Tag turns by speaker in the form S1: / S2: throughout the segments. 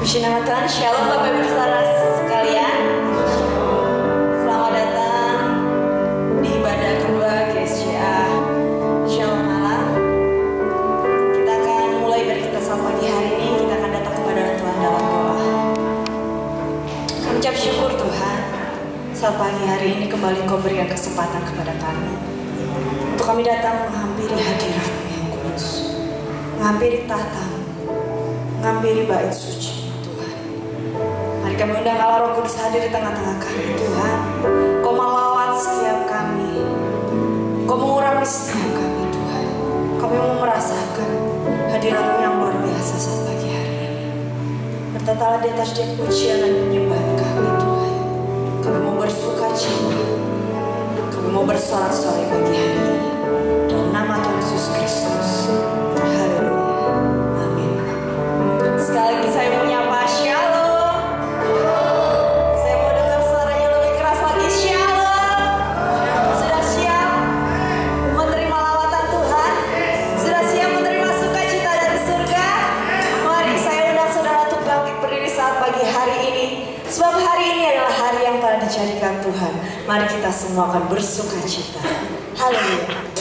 S1: Puji nama Tuhan, Shalom Bapak Ibu Saudara sekalian. Selamat datang di ibadah kedua GSCA Shalom Malam. Kita akan mulai dari kita saat pagi hari ini. Kita akan datang kepada Tuhan dalam doa. Kami ucap syukur Tuhan, saat pagi hari ini kembali Kau berikan kesempatan kepada kami untuk kami datang menghampiri hadirat-Mu yang kudus, menghampiri tahta-Mu, menghampiri bait suci. Kami undang Allah Roh Kudus hadir di tengah-tengah kami Tuhan. Kau melawat setiap kami, Kau mengurapi setiap kami Tuhan. Kami mau merasakan hadirat-Mu yang luar biasa saat pagi hari ini. Bertatalah di atas dia pujian dan penyembahan kami Tuhan. Kami mau bersuka cita, kami mau bersorak-sorai pagi hari ini dalam nama Tuhan Yesus Kristus. Haleluya, amin. Sekali lagi saya mau nyapa Shalom. Sebab hari ini adalah hari yang telah dijadikan Tuhan. Mari kita semua akan bersuka cita. Haleluya.
S2: Hari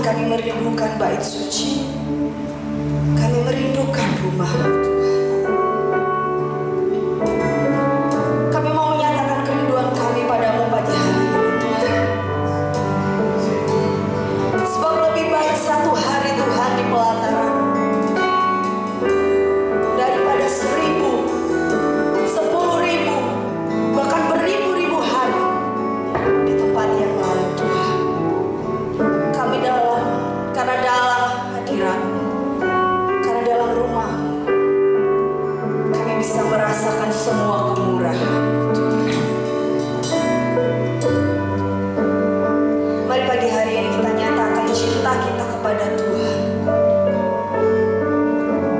S1: kami merindukan bait suci. Kami merindukan rumah-Mu, Tuhan. Kami mau menyatakan kerinduan kami padamu pagi hari ini, Tuhan. Sebab lebih baik satu hari Tuhan di pelataran daripada 1000, 10.000, bahkan beribu-ribu hari di tempat yang lain, Tuhan. Kami karena dalam hadirat-Mu, karena dalam rumah kami bisa merasakan semua kemurahan-Mu, Tuhan. Mari pagi hari ini kita nyatakan cinta kita kepada Tuhan.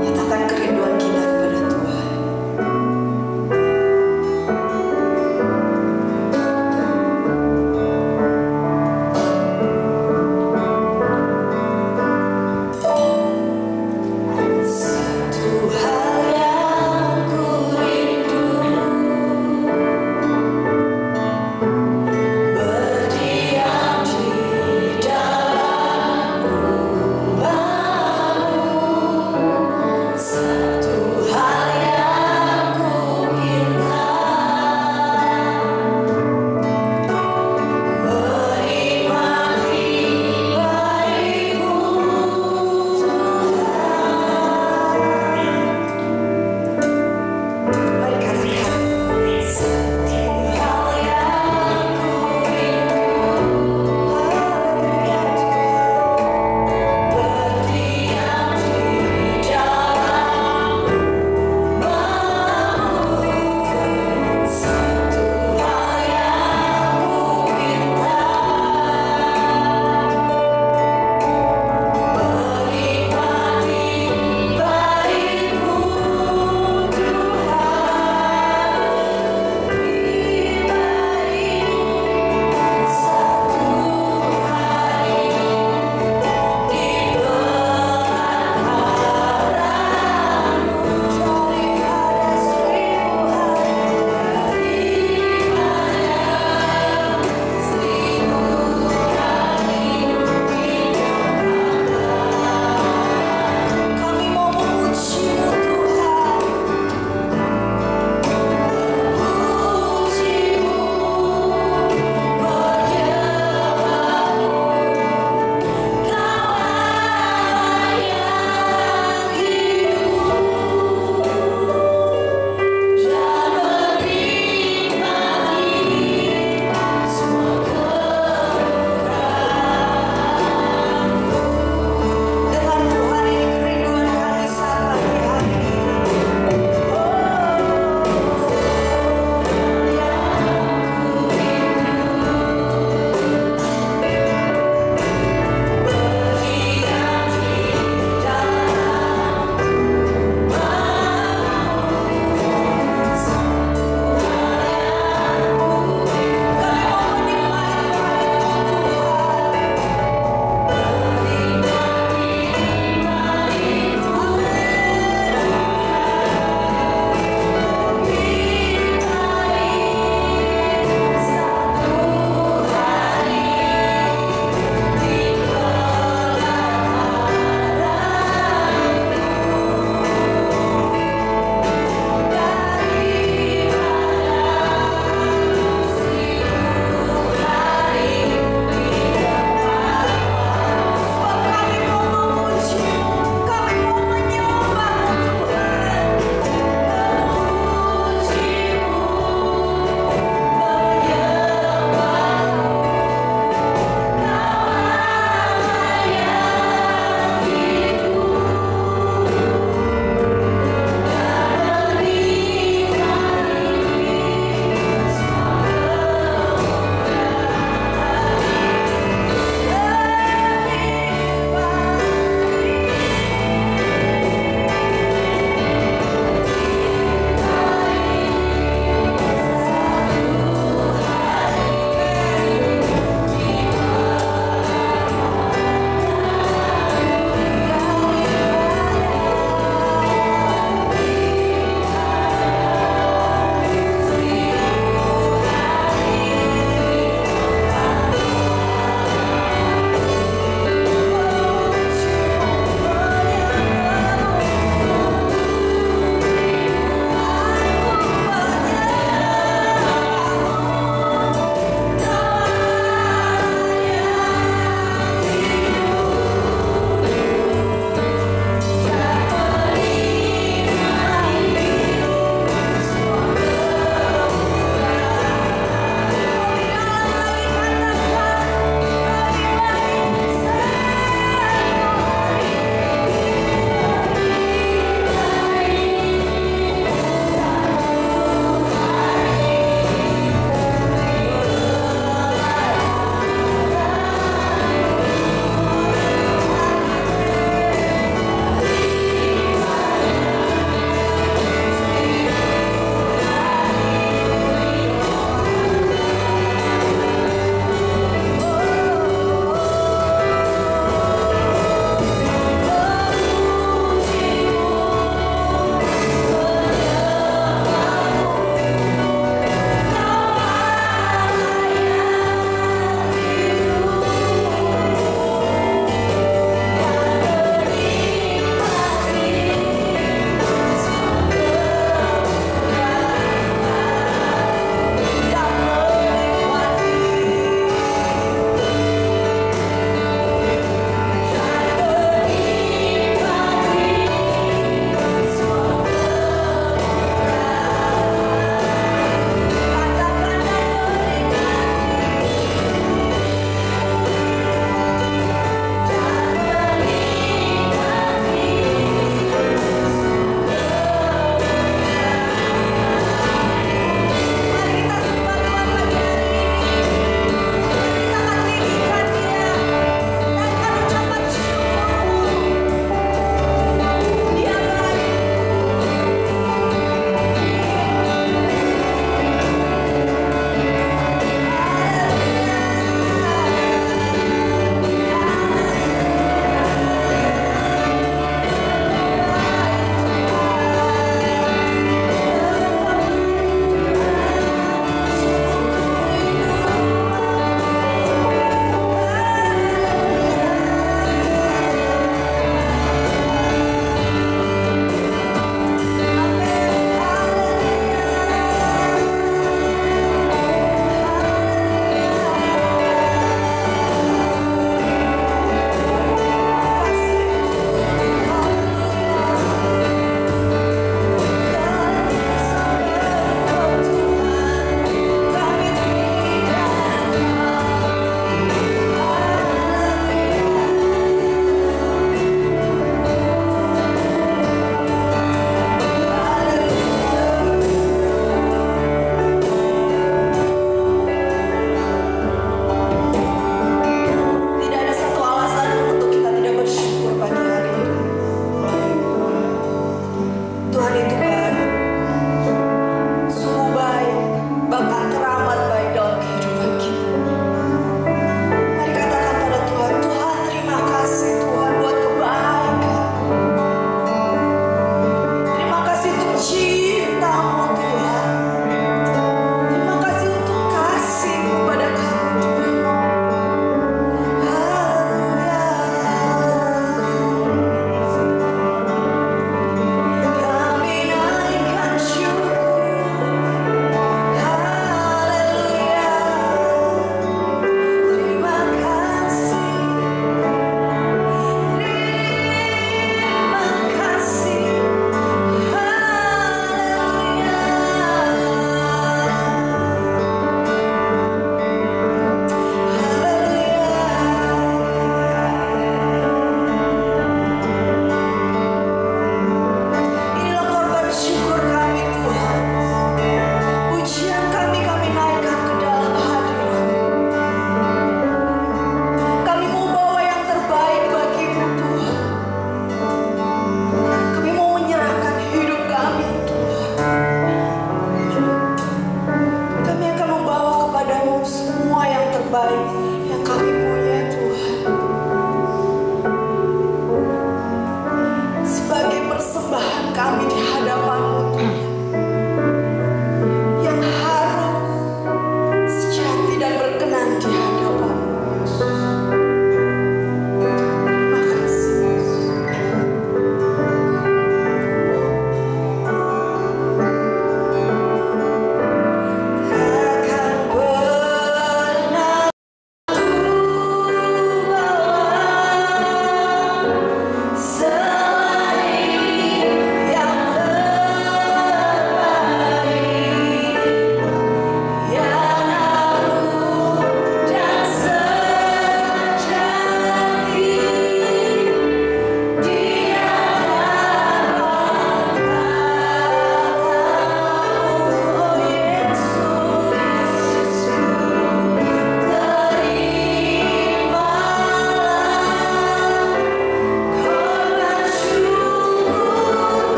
S1: Nyatakan kerinduan kita kepada Tuhan. Satu hal yang ku rindu, berdiam di dalam rumah-Mu.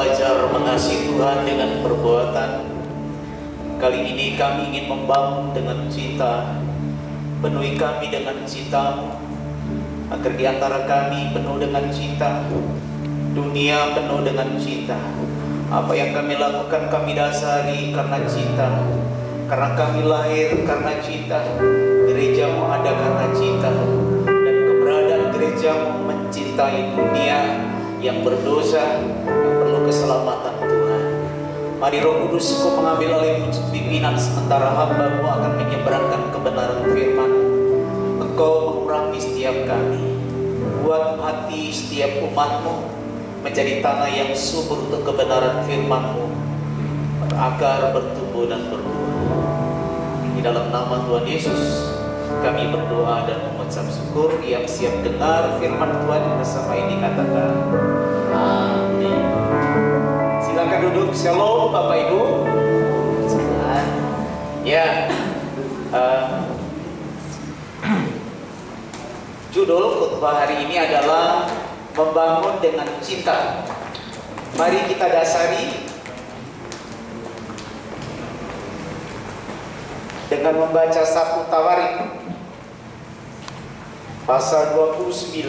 S2: belajar mengasihi Tuhan dengan perbuatan. Kali ini kami ingin membangun dengan cinta. Penuhi kami dengan cinta-Mu, agar di antara kami penuh dengan cinta, dunia penuh dengan cinta. Apa yang kami lakukan kami dasari karena cinta. Karena kami lahir karena cinta, gereja-Mu ada karena cinta, dan keberadaan gereja-Mu mencintai dunia yang berdosa, yang perlu keselamatan Tuhan. Mari Roh Kudus, Engkau mengambil alih pimpinan sementara hamba-Mu akan menyeberangkan kebenaran firman. Engkau mengurangi setiap kami, buat hati setiap umat-Mu menjadi tanah yang subur untuk kebenaran firman-Mu, berakar, bertumbuh dan berbuah. Di dalam nama Tuhan Yesus kami berdoa dan mengucap syukur. Yang siap dengar firman Tuhan bersama ini katakan amin. Silakan duduk. Shalom Bapak Ibu. Ya, judul khotbah hari ini adalah membangun dengan cinta. Mari kita dasari dengan membaca 1 Tawarik pasal 29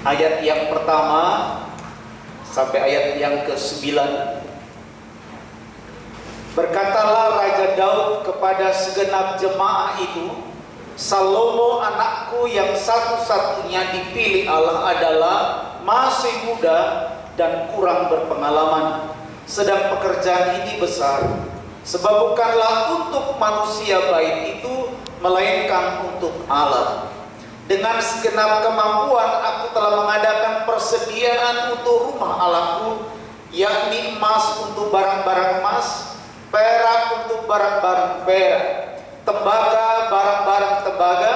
S2: ayat yang pertama sampai ayat yang ke-9. Berkatalah Raja Daud kepada segenap jemaah itu, Salomo anakku yang satu-satunya dipilih Allah adalah masih muda dan kurang berpengalaman, sedang pekerjaan ini besar, sebab bukanlah untuk manusia baik itu, melainkan untuk Allah. Dengan segenap kemampuan aku telah mengadakan persediaan untuk rumah Allahku, yakni emas untuk barang-barang emas, perak untuk barang-barang perak, tembaga barang-barang tembaga,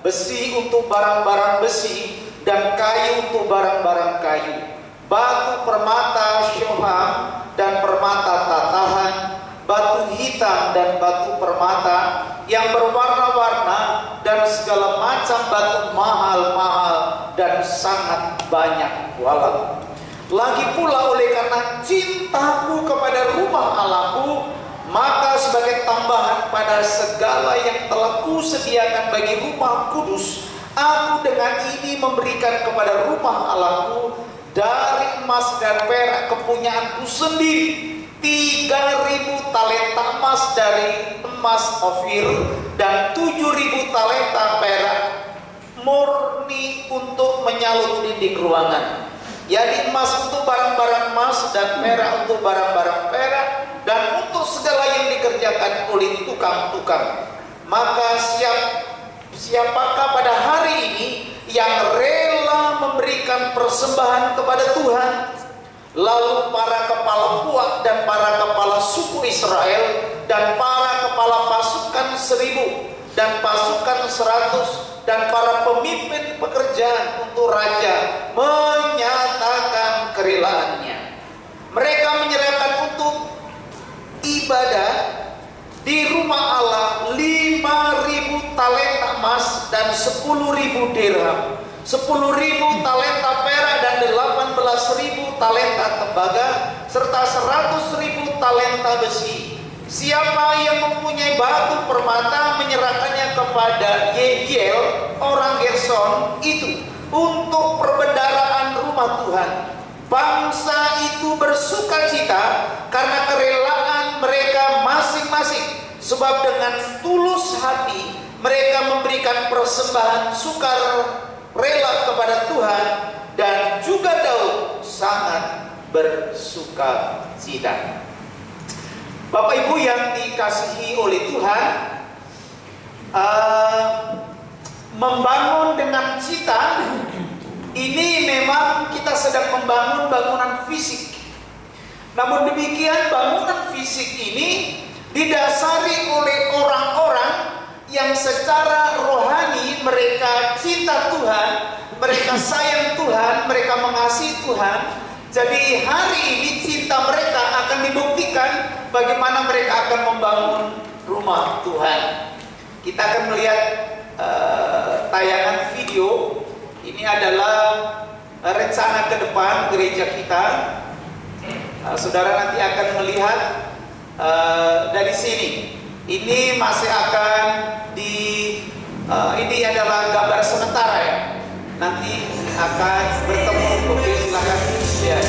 S2: besi untuk barang-barang besi, dan kayu untuk barang-barang kayu, batu permata syoham dan permata tatahan, batu hitam dan batu permata yang berwarna-warna, dan segala macam batu mahal-mahal dan sangat banyak walau. Lagi pula oleh karena cintaku kepada rumah Allahku, maka sebagai tambahan pada segala yang telah kusediakan bagi rumah kudus, aku dengan ini memberikan kepada rumah Allahku dari emas dan perak kepunyaanku sendiri 3.000 talenta emas dari emas Ofir, dan 7.000 talenta perak murni untuk menyalut dinding ruangan, yakni emas untuk barang-barang emas dan perak untuk barang-barang perak, dan untuk segala yang dikerjakan oleh tukang-tukang. Maka siapakah pada hari ini yang rela memberikan persembahan kepada Tuhan? Lalu para kepala puak dan para kepala suku Israel dan para kepala pasukan 1.000 dan pasukan 100 dan para pemimpin pekerjaan untuk raja menyatakan kerelaannya. Mereka menyerahkan untuk ibadah di rumah Allah 5.000 talenta emas dan 10.000 dirham, 10.000 talenta perak dan 18.000 talenta tembaga, serta 100.000 talenta besi. Siapa yang mempunyai batu permata menyerahkannya kepada Yehiel orang Gerson itu untuk perbendaharaan rumah Tuhan. Bangsa itu bersukacita karena kerelaan mereka masing-masing, sebab dengan tulus hati mereka memberikan persembahan sukar rela kepada Tuhan, dan juga Daud sangat bersukacita. Bapak Ibu yang dikasihi oleh Tuhan, membangun dengan cita ini memang kita sedang membangun bangunan fisik. Namun demikian bangunan fisik ini didasari oleh orang-orang yang secara rohani mereka cinta Tuhan, mereka sayang Tuhan, mereka mengasihi Tuhan. Jadi hari ini cinta mereka akan dibuktikan bagaimana mereka akan membangun rumah Tuhan. Kita akan melihat tayangan video Ini adalah rencana ke depan gereja kita. Saudara nanti akan melihat dari sini. Ini masih akan ini adalah gambar sementara ya. Nanti akan bertemu. Oke, silakan ya.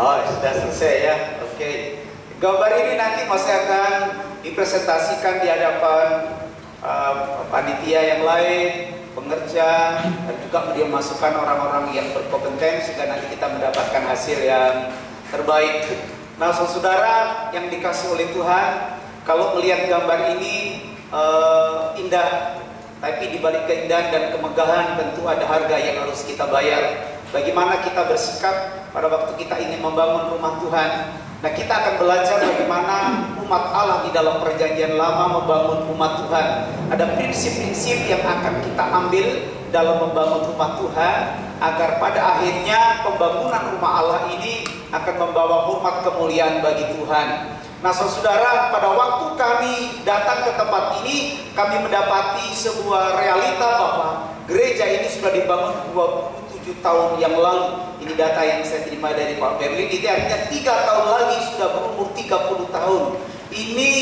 S2: Oh, sudah selesai ya. Oke. Gambar ini nanti masih akan dipresentasikan di hadapan panitia yang lain, pengerja, dan juga dia masukkan orang-orang yang berkompeten sehingga nanti kita mendapatkan hasil yang terbaik. Nah, saudara yang dikasih oleh Tuhan, kalau melihat gambar ini indah, tapi di balik keindahan dan kemegahan tentu ada harga yang harus kita bayar. Bagaimana kita bersikap pada waktu kita ingin membangun rumah Tuhan. Nah, kita akan belajar bagaimana umat Allah di dalam perjanjian lama membangun umat Tuhan. Ada prinsip-prinsip yang akan kita ambil dalam membangun rumah Tuhan, agar pada akhirnya pembangunan rumah Allah ini akan membawa hormat kemuliaan bagi Tuhan. Nah, saudara, pada waktu kami datang ke tempat ini, kami mendapati sebuah realita bahwa gereja ini sudah dibangun 27 tahun yang lalu. Ini data yang saya terima dari Pak Berlin. Itu artinya 3 tahun lagi sudah berumur 30 tahun. Ini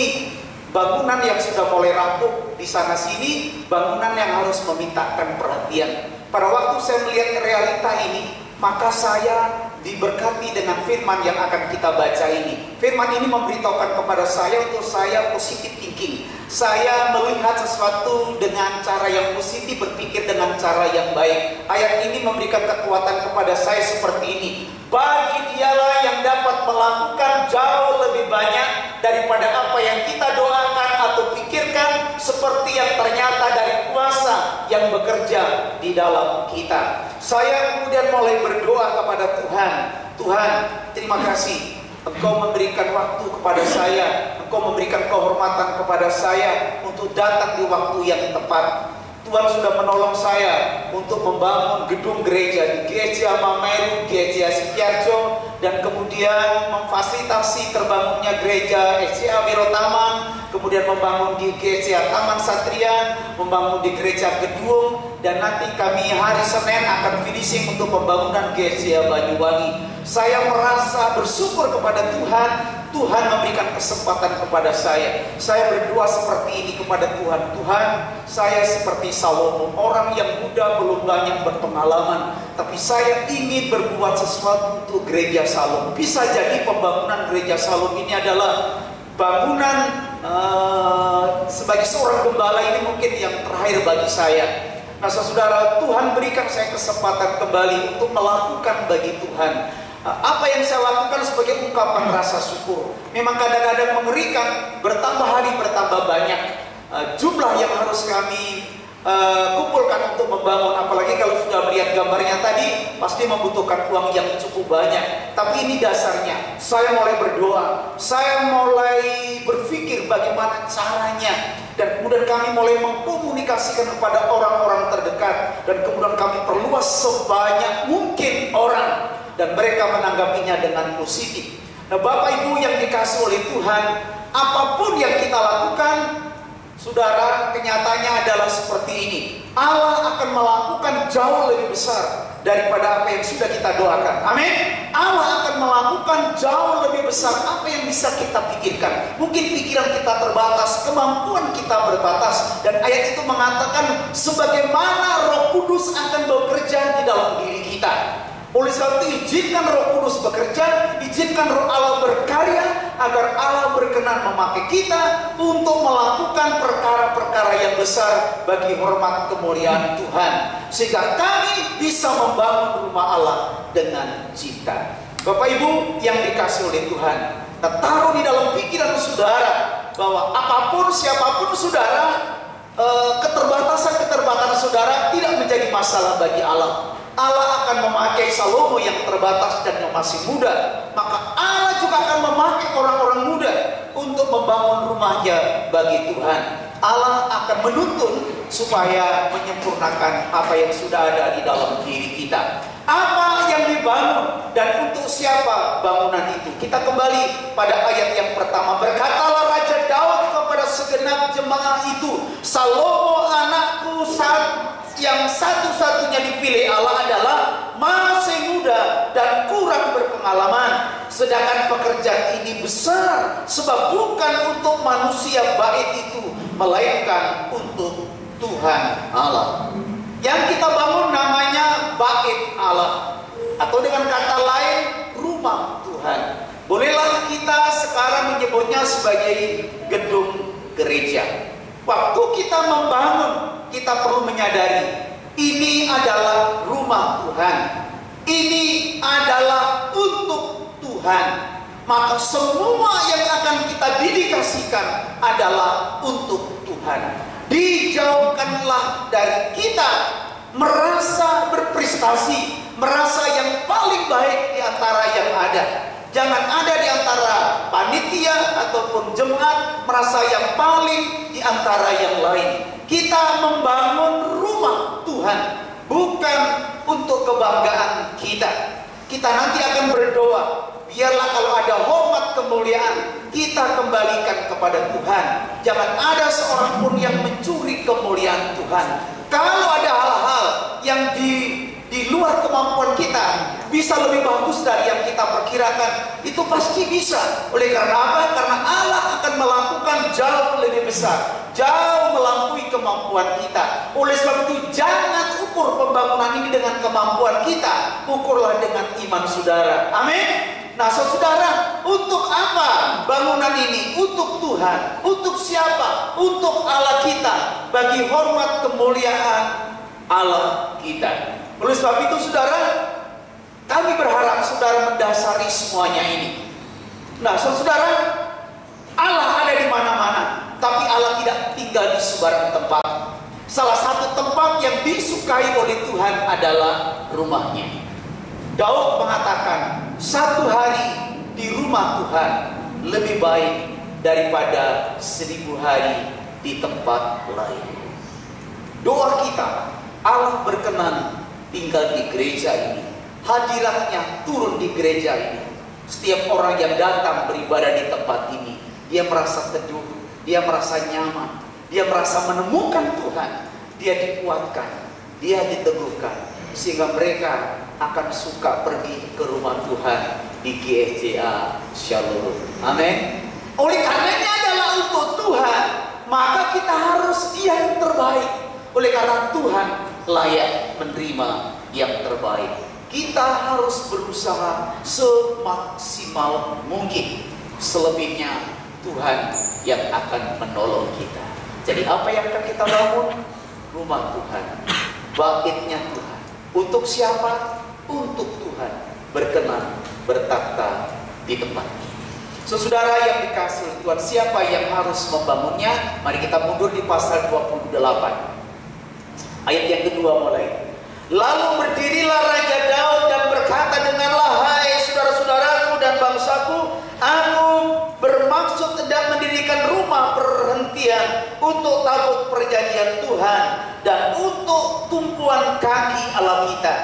S2: bangunan yang sudah mulai rapuh di sana sini, bangunan yang harus memintakan perhatian. Pada waktu saya melihat realita ini, maka saya diberkati dengan firman yang akan kita baca ini. Firman ini memberitahukan kepada saya untuk saya positive thinking. Saya melihat sesuatu dengan cara yang positif, berpikir dengan cara yang baik. Ayat ini memberikan kekuatan kepada saya seperti ini. Bagi dialah yang dapat melakukan jauh lebih banyak daripada apa yang kita doakan atau pikirkan, seperti yang ternyata dari kuasa yang bekerja di dalam kita. Saya kemudian mulai berdoa kepada Tuhan. Tuhan, terima kasih. Engkau memberikan waktu kepada saya, Engkau memberikan kehormatan kepada saya untuk datang di waktu yang tepat. Tuhan sudah menolong saya untuk membangun gedung gereja di GCA Mameru, GCA Sikiarjo, dan kemudian memfasilitasi terbangunnya gereja GCA Wirotaman, kemudian membangun di GCA Taman Satrian, membangun di gereja Gedung, dan nanti kami hari Senin akan finishing untuk pembangunan GCA Banyuwangi. Saya merasa bersyukur kepada Tuhan. Tuhan memberikan kesempatan kepada saya. Saya berdoa seperti ini kepada Tuhan. Tuhan, saya seperti Salomo, orang yang muda, belum banyak berpengalaman, tapi saya ingin berbuat sesuatu untuk gereja Salom. Bisa jadi pembangunan gereja Salom ini adalah bangunan sebagai seorang gembala ini mungkin yang terakhir bagi saya. Nah, saudara, Tuhan berikan saya kesempatan kembali untuk melakukan bagi Tuhan. Apa yang saya lakukan sebagai ungkapan rasa syukur. Memang kadang-kadang mengerikan, bertambah hari bertambah banyak jumlah yang harus kami kumpulkan untuk membangun. Apalagi kalau sudah melihat gambarnya tadi, pasti membutuhkan uang yang cukup banyak. Tapi ini dasarnya, saya mulai berdoa, saya mulai berpikir bagaimana caranya, dan kemudian kami mulai mengkomunikasikan kepada orang-orang terdekat, dan kemudian kami perluas sebanyak mungkin orang, dan mereka menanggapinya dengan positif. Nah, Bapak Ibu yang dikasih oleh Tuhan, apapun yang kita lakukan, saudara, kenyataannya adalah seperti ini. Allah akan melakukan jauh lebih besar daripada apa yang sudah kita doakan. Amin. Allah akan melakukan jauh lebih besar apa yang bisa kita pikirkan. Mungkin pikiran kita terbatas, kemampuan kita berbatas. Dan ayat itu mengatakan sebagaimana Roh Kudus akan bekerja di dalam diri kita. Oleh sebab itu izinkan Roh Kudus bekerja, izinkan Roh Allah berkarya, agar Allah berkenan memakai kita untuk melakukan perkara-perkara yang besar bagi hormat kemuliaan Tuhan, sehingga kami bisa membangun rumah Allah dengan cinta. Bapak Ibu yang dikasihi oleh Tuhan, taruh di dalam pikiran saudara bahwa apapun siapapun saudara, keterbatasan saudara tidak menjadi masalah bagi Allah. Allah akan memakai Salomo yang terbatas dan yang masih muda, maka Allah juga akan memakai orang-orang muda untuk membangun rumahnya bagi Tuhan. Allah akan menuntun supaya menyempurnakan apa yang sudah ada di dalam diri kita. Apa yang dibangun dan untuk siapa bangunan itu? Kita kembali pada ayat yang pertama. Berkatalah Raja Daud kepada segenap jemaah itu, Salomo anakku yang satu-satunya dipilih Allah adalah masih muda dan kurang berpengalaman. Sedangkan pekerjaan ini besar, sebab bukan untuk manusia bait itu, melainkan untuk Tuhan Allah. Yang kita bangun namanya bait Allah, atau dengan kata lain rumah Tuhan. Bolehlah kita sekarang menyebutnya sebagai gedung gereja. Waktu kita membangun, kita perlu menyadari ini adalah rumah Tuhan, ini adalah untuk Tuhan. Maka semua yang akan kita dedikasikan adalah untuk Tuhan. Dijauhkanlah dari kita merasa berprestasi, merasa yang paling baik di antara yang ada. Jangan ada di antara panitia ataupun jemaat merasa yang paling di antara yang lain. Kita membangun rumah Tuhan bukan untuk kebanggaan kita. Kita nanti akan berdoa, biarlah kalau ada hormat kemuliaan kita kembalikan kepada Tuhan. Jangan ada seorang pun yang mencuri kemuliaan Tuhan. Kalau ada hal-hal yang di luar kemampuan kita bisa lebih bagus dari yang kita perkirakan, itu pasti bisa. Oleh karena apa? Karena Allah akan melakukan jauh lebih besar, jauh melampaui kemampuan kita. Oleh sebab itu jangan ukur pembangunan ini dengan kemampuan kita, ukurlah dengan iman saudara. Amin. Nah saudara, untuk apa bangunan ini? Untuk Tuhan. Untuk siapa? Untuk Allah kita, bagi hormat kemuliaan Allah kita. Oleh sebab itu saudara, kami berharap saudara mendasari semuanya ini. Nah saudara, Allah ada di mana-mana, tapi Allah tidak tinggal di sebarang tempat. Salah satu tempat yang disukai oleh Tuhan adalah rumahnya. Daud mengatakan, satu hari di rumah Tuhan lebih baik daripada 1000 hari di tempat lain. Doa kita, Allah berkenan tinggal di gereja ini, hadiratnya turun di gereja ini. Setiap orang yang datang beribadah di tempat ini, dia merasa teduh, dia merasa nyaman, dia merasa menemukan Tuhan, dia dikuatkan, dia diteguhkan, sehingga mereka akan suka pergi ke rumah Tuhan di GSJA Shalom. Amin. Oleh karenanya adalah untuk Tuhan, maka kita harus yang terbaik. Oleh karena Tuhan layak menerima yang terbaik, kita harus berusaha semaksimal mungkin. Selebihnya Tuhan yang akan menolong kita. Jadi apa yang akan kita bangun? Rumah Tuhan, baitnya Tuhan. Untuk siapa? Untuk Tuhan berkenan bertakhta di tempat ini. Saudara yang dikasihi Tuhan, siapa yang harus membangunnya? Mari kita mundur di pasal 28. Ayat yang kedua mulai. Lalu berdirilah Raja Daud dan berkata, dengarlah hai saudara-saudaraku dan bangsaku, aku bermaksud hendak mendirikan rumah perhentian untuk tabut perjanjian Tuhan dan untuk tumpuan kaki Allah kita.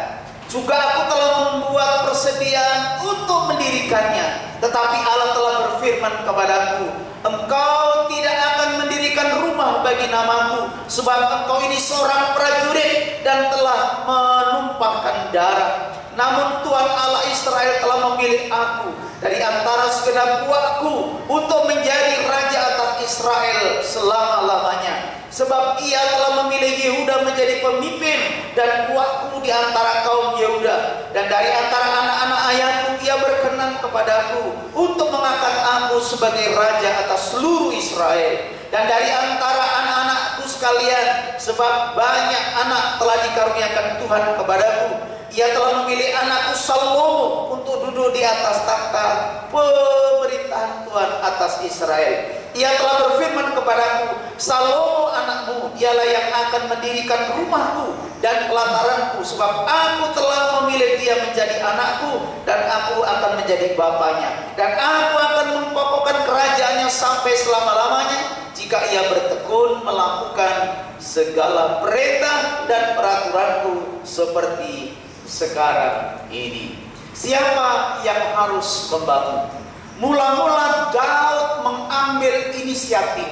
S2: Juga aku telah membuat persediaan untuk mendirikannya. Tetapi Allah telah berfirman kepadaku, engkau tidak akan mendirikan rumah bagi namaku, sebab engkau ini seorang prajurit dan telah menumpahkan darah. Namun Tuhan Allah Israel telah memilih aku dari antara segenap buahku untuk menjadi raja atas Israel selama-lamanya. Sebab ia telah memilih Yehuda menjadi pemimpin dan buahku di antara kaum Yehuda muda, dan dari antara anak-anak ayahku ia berkenan kepadaku untuk mengangkat aku sebagai raja atas seluruh Israel. Dan dari antara anak-anakku sekalian, sebab banyak anak telah dikaruniakan Tuhan kepadaku, ia telah memilih anakku Salomo untuk duduk di atas takhta pemerintahan Tuhan atas Israel. Ia telah berfirman kepadaku, Salomo anakmu, dialah yang akan mendirikan rumahku dan pelataranku, sebab aku telah memilih dia menjadi anakku, dan aku akan menjadi bapaknya, dan aku akan mengkokohkan kerajaannya sampai selama-lamanya, jika ia bertekun melakukan segala perintah dan peraturanku seperti sekarang ini. Siapa yang harus membangun? Mula-mula Daud mengambil inisiatif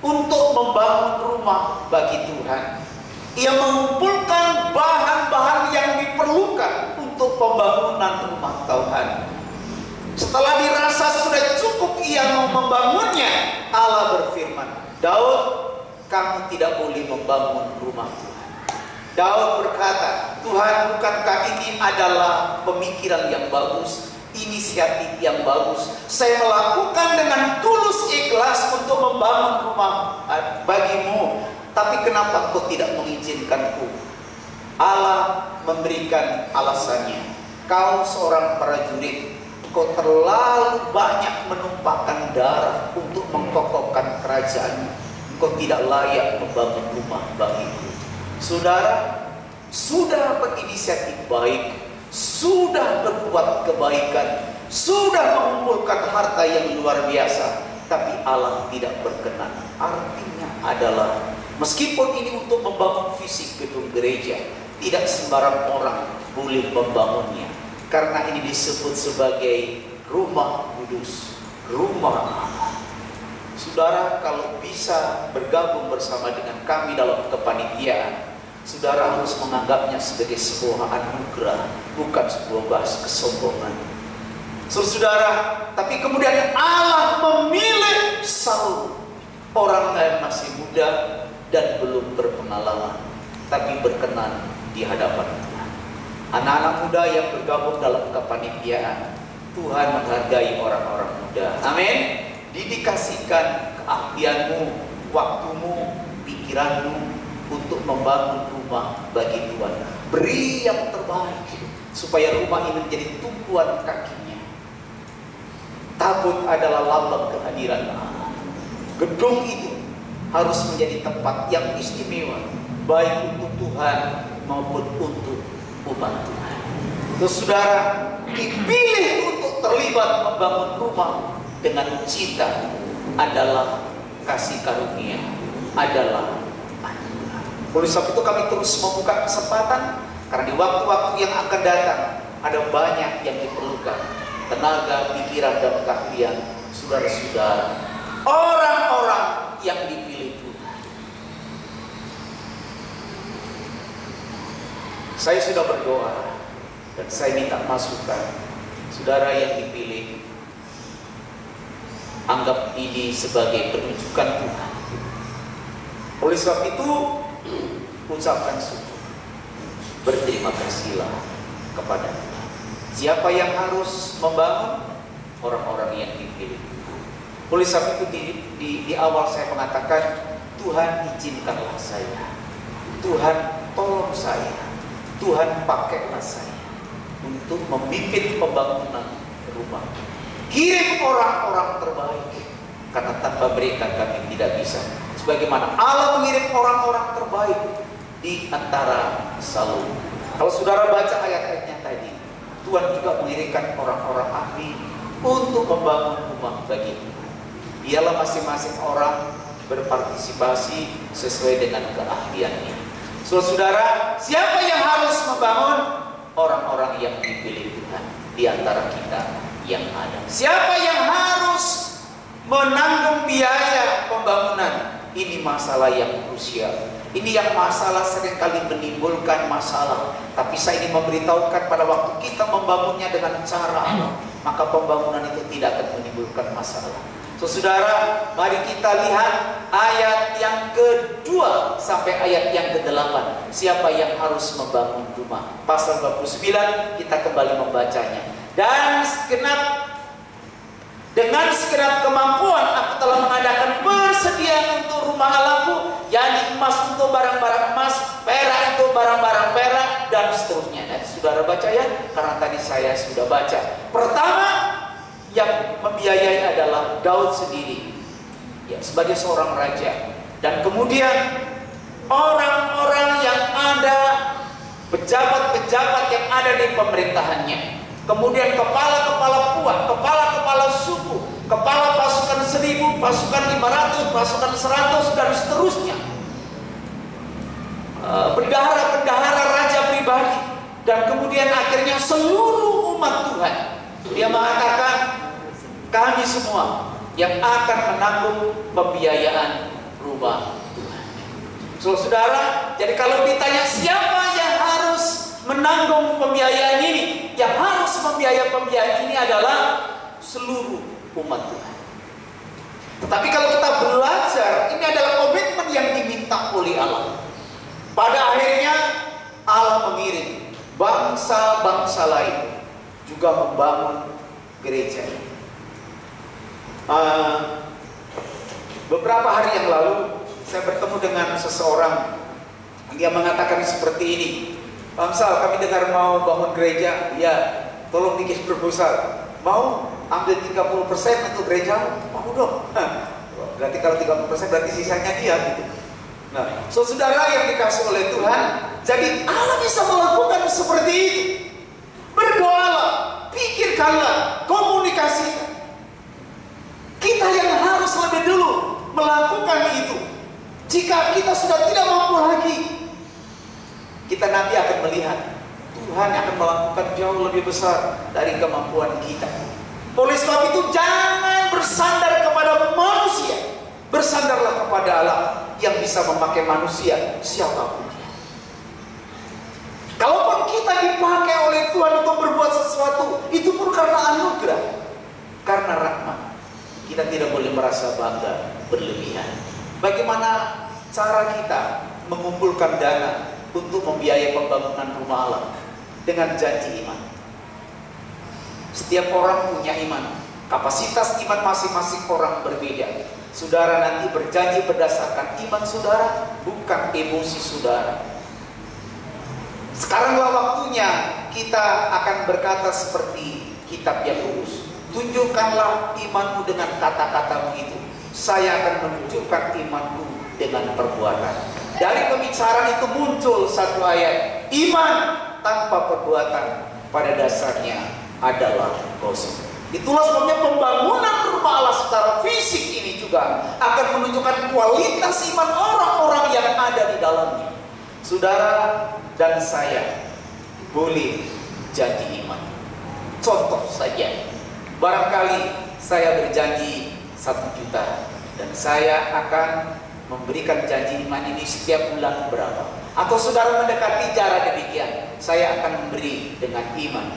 S2: untuk membangun rumah bagi Tuhan. Ia mengumpulkan bahan-bahan yang diperlukan untuk pembangunan rumah Tuhan. Setelah dirasa sudah cukup ia mau membangunnya, Allah berfirman, Daud, kamu tidak boleh membangun rumah Tuhan. Daud berkata, Tuhan, bukankah ini adalah pemikiran yang bagus, inisiatif yang bagus? Saya melakukan dengan tulus ikhlas untuk membangun rumah bagimu, tapi kenapa kau tidak mengizinkanku? Allah memberikan alasannya. Kau seorang prajurit, kau terlalu banyak menumpahkan darah untuk mengkokohkan kerajaan. Kau tidak layak membangun rumah bagiku. Saudara, sudah berinisiatif baik, sudah berbuat kebaikan, sudah mengumpulkan harta yang luar biasa, tapi Allah tidak berkenan. Artinya adalah, meskipun ini untuk membangun fisik gedung gereja, tidak sembarang orang boleh membangunnya, karena ini disebut sebagai rumah kudus, rumah Allah. Saudara, kalau bisa bergabung bersama dengan kami dalam kepanitiaan, saudara harus menganggapnya sebagai sebuah anugerah, bukan sebuah kesombongan. Saudara, tapi kemudian Allah memilih Saul, orang yang masih muda dan belum berpengalaman, tapi berkenan di hadapan Tuhan. Anak-anak muda yang bergabung dalam kepanitiaan, Tuhan menghargai orang-orang muda. Amin. Didikasikan keahlianmu, waktumu, pikiranmu untuk membangun rumah bagi Tuhan. Beri yang terbaik supaya rumah ini menjadi tumpuan kakinya. Tabut adalah lambang kehadiran Allah. Gedung itu harus menjadi tempat yang istimewa, baik untuk Tuhan maupun untuk umat Tuhan. Terus saudara, dipilih untuk terlibat membangun rumah dengan cita adalah kasih karunia, adalah anugerah. Oleh sebab itu kami terus membuka kesempatan, karena di waktu-waktu yang akan datang ada banyak yang diperlukan, tenaga, pikiran, dan keahlian saudara-saudara, orang-orang yang dipilih Tuhan. Saya sudah berdoa dan saya minta masukan, saudara yang dipilih, anggap ini sebagai penunjukan Tuhan. Oleh sebab itu, ucapkan syukur, berterima kasihlah kepada Tuhan. Siapa yang harus membangun? Orang-orang yang dipilih Tuhan. Oleh sebab itu di awal saya mengatakan, Tuhan izinkanlah saya, Tuhan tolong saya, Tuhan pakailah saya untuk memimpin pembangunan rumah. Kirim orang-orang terbaik, karena tanpa mereka kami tidak bisa. Sebagaimana Allah mengirim orang-orang terbaik di antara Saul. Kalau saudara baca ayat-ayatnya tadi, Tuhan juga mengirimkan orang-orang ahli untuk membangun rumah bagi Tuhan. Dialah masing-masing orang berpartisipasi sesuai dengan keahliannya. Saudara, siapa yang harus membangun? Orang-orang yang dipilih Tuhan di antara kita yang ada. Siapa yang harus menanggung biaya pembangunan? Ini masalah yang krusial. Ini yang masalah seringkali menimbulkan masalah. Tapi saya ingin memberitahukan, pada waktu kita membangunnya dengan cara Allah, maka pembangunan itu tidak akan menimbulkan masalah. Saudara, mari kita lihat ayat yang kedua sampai ayat yang ke-8. Siapa yang harus membangun rumah? Pasal 29, kita kembali membacanya. Dan dengan segenap kemampuan aku telah mengadakan persediaan untuk rumah Allahku, yakni emas untuk barang-barang emas, perak untuk barang-barang perak, dan seterusnya. Nanti saudara baca ya, karena tadi saya sudah baca. Pertama, yang membiayai adalah Daud sendiri, ya, sebagai seorang raja. Dan kemudian orang-orang yang ada, pejabat-pejabat yang ada di pemerintahannya. Kemudian kepala-kepala puak, kepala-kepala suku, kepala pasukan 1000, pasukan 500, pasukan 100, dan seterusnya. Bendahara-bendahara raja pribadi. Dan kemudian akhirnya seluruh umat Tuhan. Dia mengatakan, kami semua yang akan menanggung pembiayaan rumah Tuhan. Saudara, jadi kalau ditanya siapa yang harus menanggung pembiayaan ini, yang harus membiayai pembiayaan ini adalah seluruh umat Tuhan. Tetapi kalau kita belajar, ini adalah komitmen yang diminta oleh Allah. Pada akhirnya Allah mengirim bangsa-bangsa lain juga membangun gereja. Beberapa hari yang lalu saya bertemu dengan seseorang. Dia mengatakan seperti ini, Pak Amsal, kami dengar mau bangun gereja, ya tolong bikin proposal. Mau ambil 30% untuk gereja? Mau dong. Berarti kalau 30% berarti sisanya dia gitu. Nah, saudara yang dikasih oleh Tuhan, jadi Allah bisa melakukan seperti itu. Berdoalah, pikirkanlah, komunikasikan. Kita yang harus lebih dulu melakukan itu. Jika kita sudah tidak mampu lagi, kita nanti akan melihat Tuhan akan melakukan jauh lebih besar dari kemampuan kita. Oleh sebab itu jangan bersandar kepada manusia, bersandarlah kepada Allah yang bisa memakai manusia siapapun dia. Kalaupun kita dipakai oleh Tuhan untuk berbuat sesuatu, itu pun karena anugerah, karena rahmat. Kita tidak boleh merasa bangga berlebihan. Bagaimana cara kita mengumpulkan dana untuk membiayai pembangunan rumah Allah? Dengan janji iman. Setiap orang punya iman. Kapasitas iman masing-masing orang berbeda. Saudara nanti berjanji berdasarkan iman saudara, bukan emosi saudara. Sekaranglah waktunya kita akan berkata seperti kitab Yakobus. Tunjukkanlah imanmu dengan kata-katamu itu. Saya akan menunjukkan imanku dengan perbuatan. Dari pembicaraan itu muncul satu ayat. Iman tanpa perbuatan pada dasarnya adalah kosong. Itulah sebabnya pembangunan rumah Allah secara fisik ini juga akan menunjukkan kualitas iman orang-orang yang ada di dalamnya. Saudara dan saya boleh janji iman. Contoh saja, barangkali saya berjanji 1 juta dan saya akan memberikan janji iman ini setiap bulan berapa. Atau saudara mendekati cara demikian, saya akan memberi dengan iman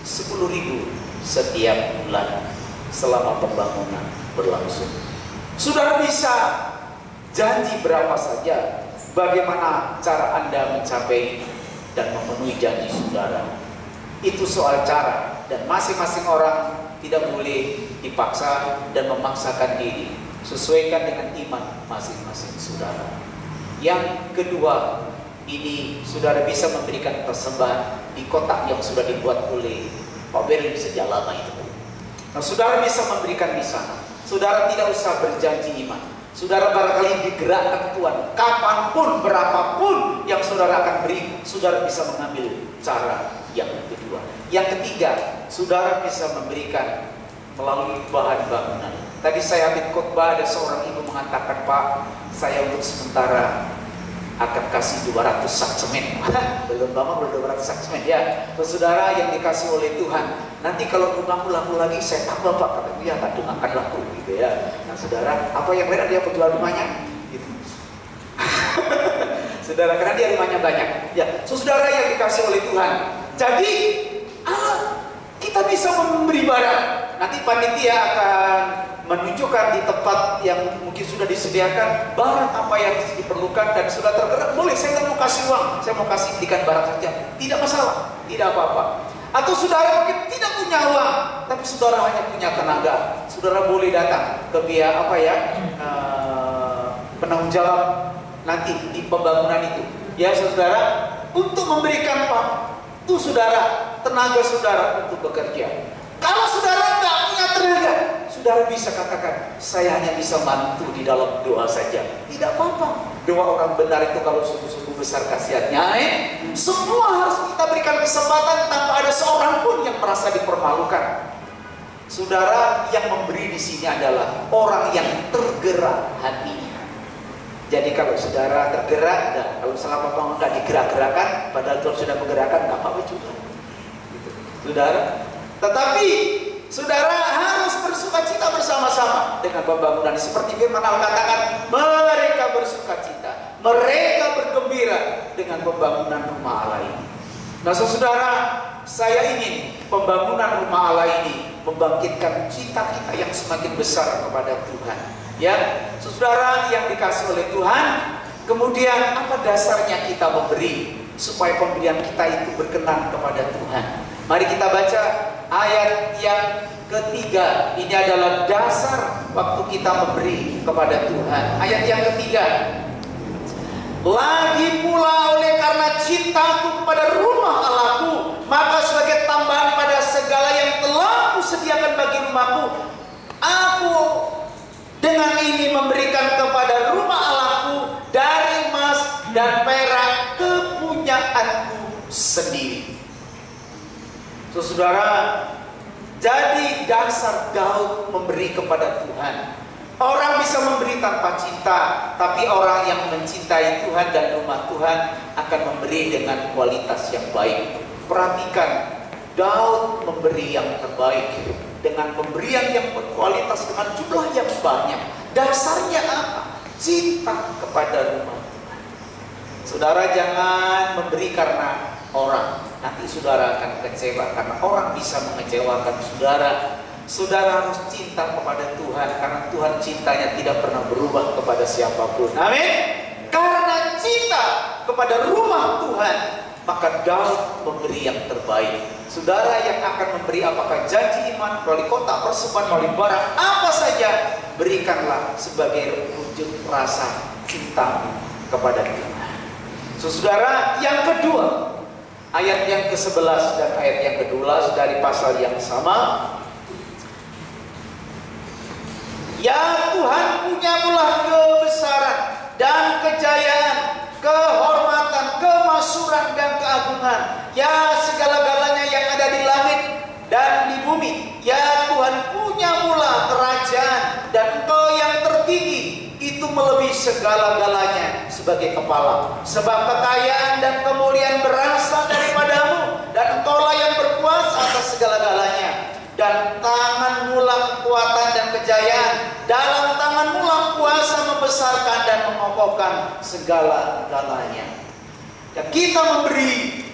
S2: 10.000 setiap bulan selama pembangunan berlangsung. Saudara bisa janji berapa saja. Bagaimana cara Anda mencapai dan memenuhi janji saudara? Itu soal cara, dan masing-masing orang tidak boleh dipaksa dan memaksakan diri. Sesuaikan dengan iman masing-masing saudara. Yang kedua, ini saudara bisa memberikan persembahan di kotak yang sudah dibuat oleh Pak Berlin sejak lama itu. Nah, saudara bisa memberikan di sana. Saudara tidak usah berjanji iman. Saudara barangkali digerakkan Tuhan, kapanpun, berapapun yang saudara akan beri, saudara bisa mengambil cara yang kedua. Yang ketiga, saudara bisa memberikan melalui bahan bangunan. Tadi saya habis khotbah, ada seorang ibu mengatakan, Pak, saya untuk sementara akan kasih 200 sak semen. Belum lama belum 200 sak semen ya. Saudara yang dikasih oleh Tuhan, nanti kalau rumahku laku lagi saya tambah Pak, kata dia akan akan laku gitu ya. Nah saudara, apa yang lain dia penjual rumahnya? Gitu. Saudara, karena dia rumahnya banyak. Ya, saudara yang dikasih oleh Tuhan. Jadi kita bisa memberi barang. Nanti panitia akan menunjukkan di tempat yang mungkin sudah disediakan barang apa yang diperlukan dan sudah tergerak, boleh, saya nggak mau kasih uang, saya mau kasih belikan barang saja, tidak masalah, tidak apa-apa. Atau saudara mungkin tidak punya uang, tapi saudara hanya punya tenaga, saudara boleh datang ke penanggung jawab nanti di pembangunan itu, ya saudara, untuk memberikan waktu saudara, tenaga saudara untuk bekerja. Kalau saudara nggak punya tenaga, saudara bisa katakan, saya hanya bisa bantu di dalam doa saja. Tidak apa-apa. Doa orang benar itu kalau sungguh-sungguh besar kasihannya, semua harus kita berikan kesempatan tanpa ada seorang pun yang merasa dipermalukan. Saudara, yang memberi di sini adalah orang yang tergerak hatinya. Jadi kalau saudara tergerak, kalau selama bangun nggak digerak-gerakan, padahal Tuhan sudah menggerakkan, nggak apa-apa juga. Gitu. Saudara. Tetapi saudara harus bersukacita bersama-sama dengan pembangunan. Seperti firman Allah katakan, mereka bersukacita, mereka bergembira dengan pembangunan rumah Allah ini. Nah saudara, saya ingin pembangunan rumah Allah ini membangkitkan cita kita yang semakin besar kepada Tuhan. Ya, saudara yang dikasih oleh Tuhan, kemudian apa dasarnya kita memberi supaya pemberian kita itu berkenan kepada Tuhan? Mari kita baca ayat yang ketiga. Ini adalah dasar waktu kita memberi kepada Tuhan. Ayat yang ketiga. Lagi pula oleh karena cintaku kepada rumah Allahku, maka sebagai tambahan pada segala yang telah kusediakan bagi rumahku, aku dengan ini memberikan kepada rumah Allahku dari emas dan perak kepunyaanku sendiri. Saudara, jadi dasar Daud memberi kepada Tuhan. Orang bisa memberi tanpa cinta, tapi orang yang mencintai Tuhan dan rumah Tuhan akan memberi dengan kualitas yang baik. Perhatikan, Daud memberi yang terbaik dengan pemberian yang berkualitas dengan jumlah yang banyak. Dasarnya apa? Cinta kepada rumah Tuhan. Saudara, jangan memberi karena orang. Nanti saudara akan kecewa karena orang bisa mengecewakan saudara. Saudara harus cinta kepada Tuhan karena Tuhan cintanya tidak pernah berubah kepada siapapun. Amin. Karena cinta kepada rumah Tuhan, maka Daud memberi yang terbaik. Saudara yang akan memberi apakah janji iman, melalui kota persembahan, melalui barang apa saja, berikanlah sebagai wujud rasa cinta kepada Tuhan. Saudara, yang kedua, ayat yang ke-11 dan ayat yang ke-12 dari pasal yang sama. Ya Tuhan, punyamulah kebesaran dan kejayaan, kehormatan, kemakmuran dan keagungan. Ya segala-galanya yang ada di langit dan di bumi. Ya Tuhan, punyamulah kerajaan dan Engkau yang tertinggi itu melebihi segala-galanya sebagai kepala. Sebab kekayaan dan kemuliaan berasal daripadamu, dan Engkaulah yang berkuasa atas segala-galanya. Dan tanganmu-lah kekuatan dan kejayaan, dalam tanganmu-lah kuasa membesarkan dan mengokohkan segala-galanya. Dan kita memberi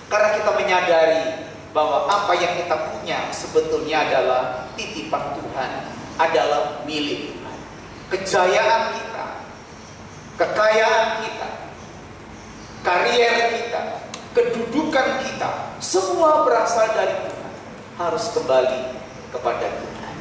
S2: karena kita menyadari bahwa apa yang kita punya sebetulnya adalah titipan Tuhan, adalah milik Tuhan. Kejayaan kita, kekayaan kita, karier kita, kedudukan kita, semua berasal dari Tuhan. Harus kembali kepada Tuhan.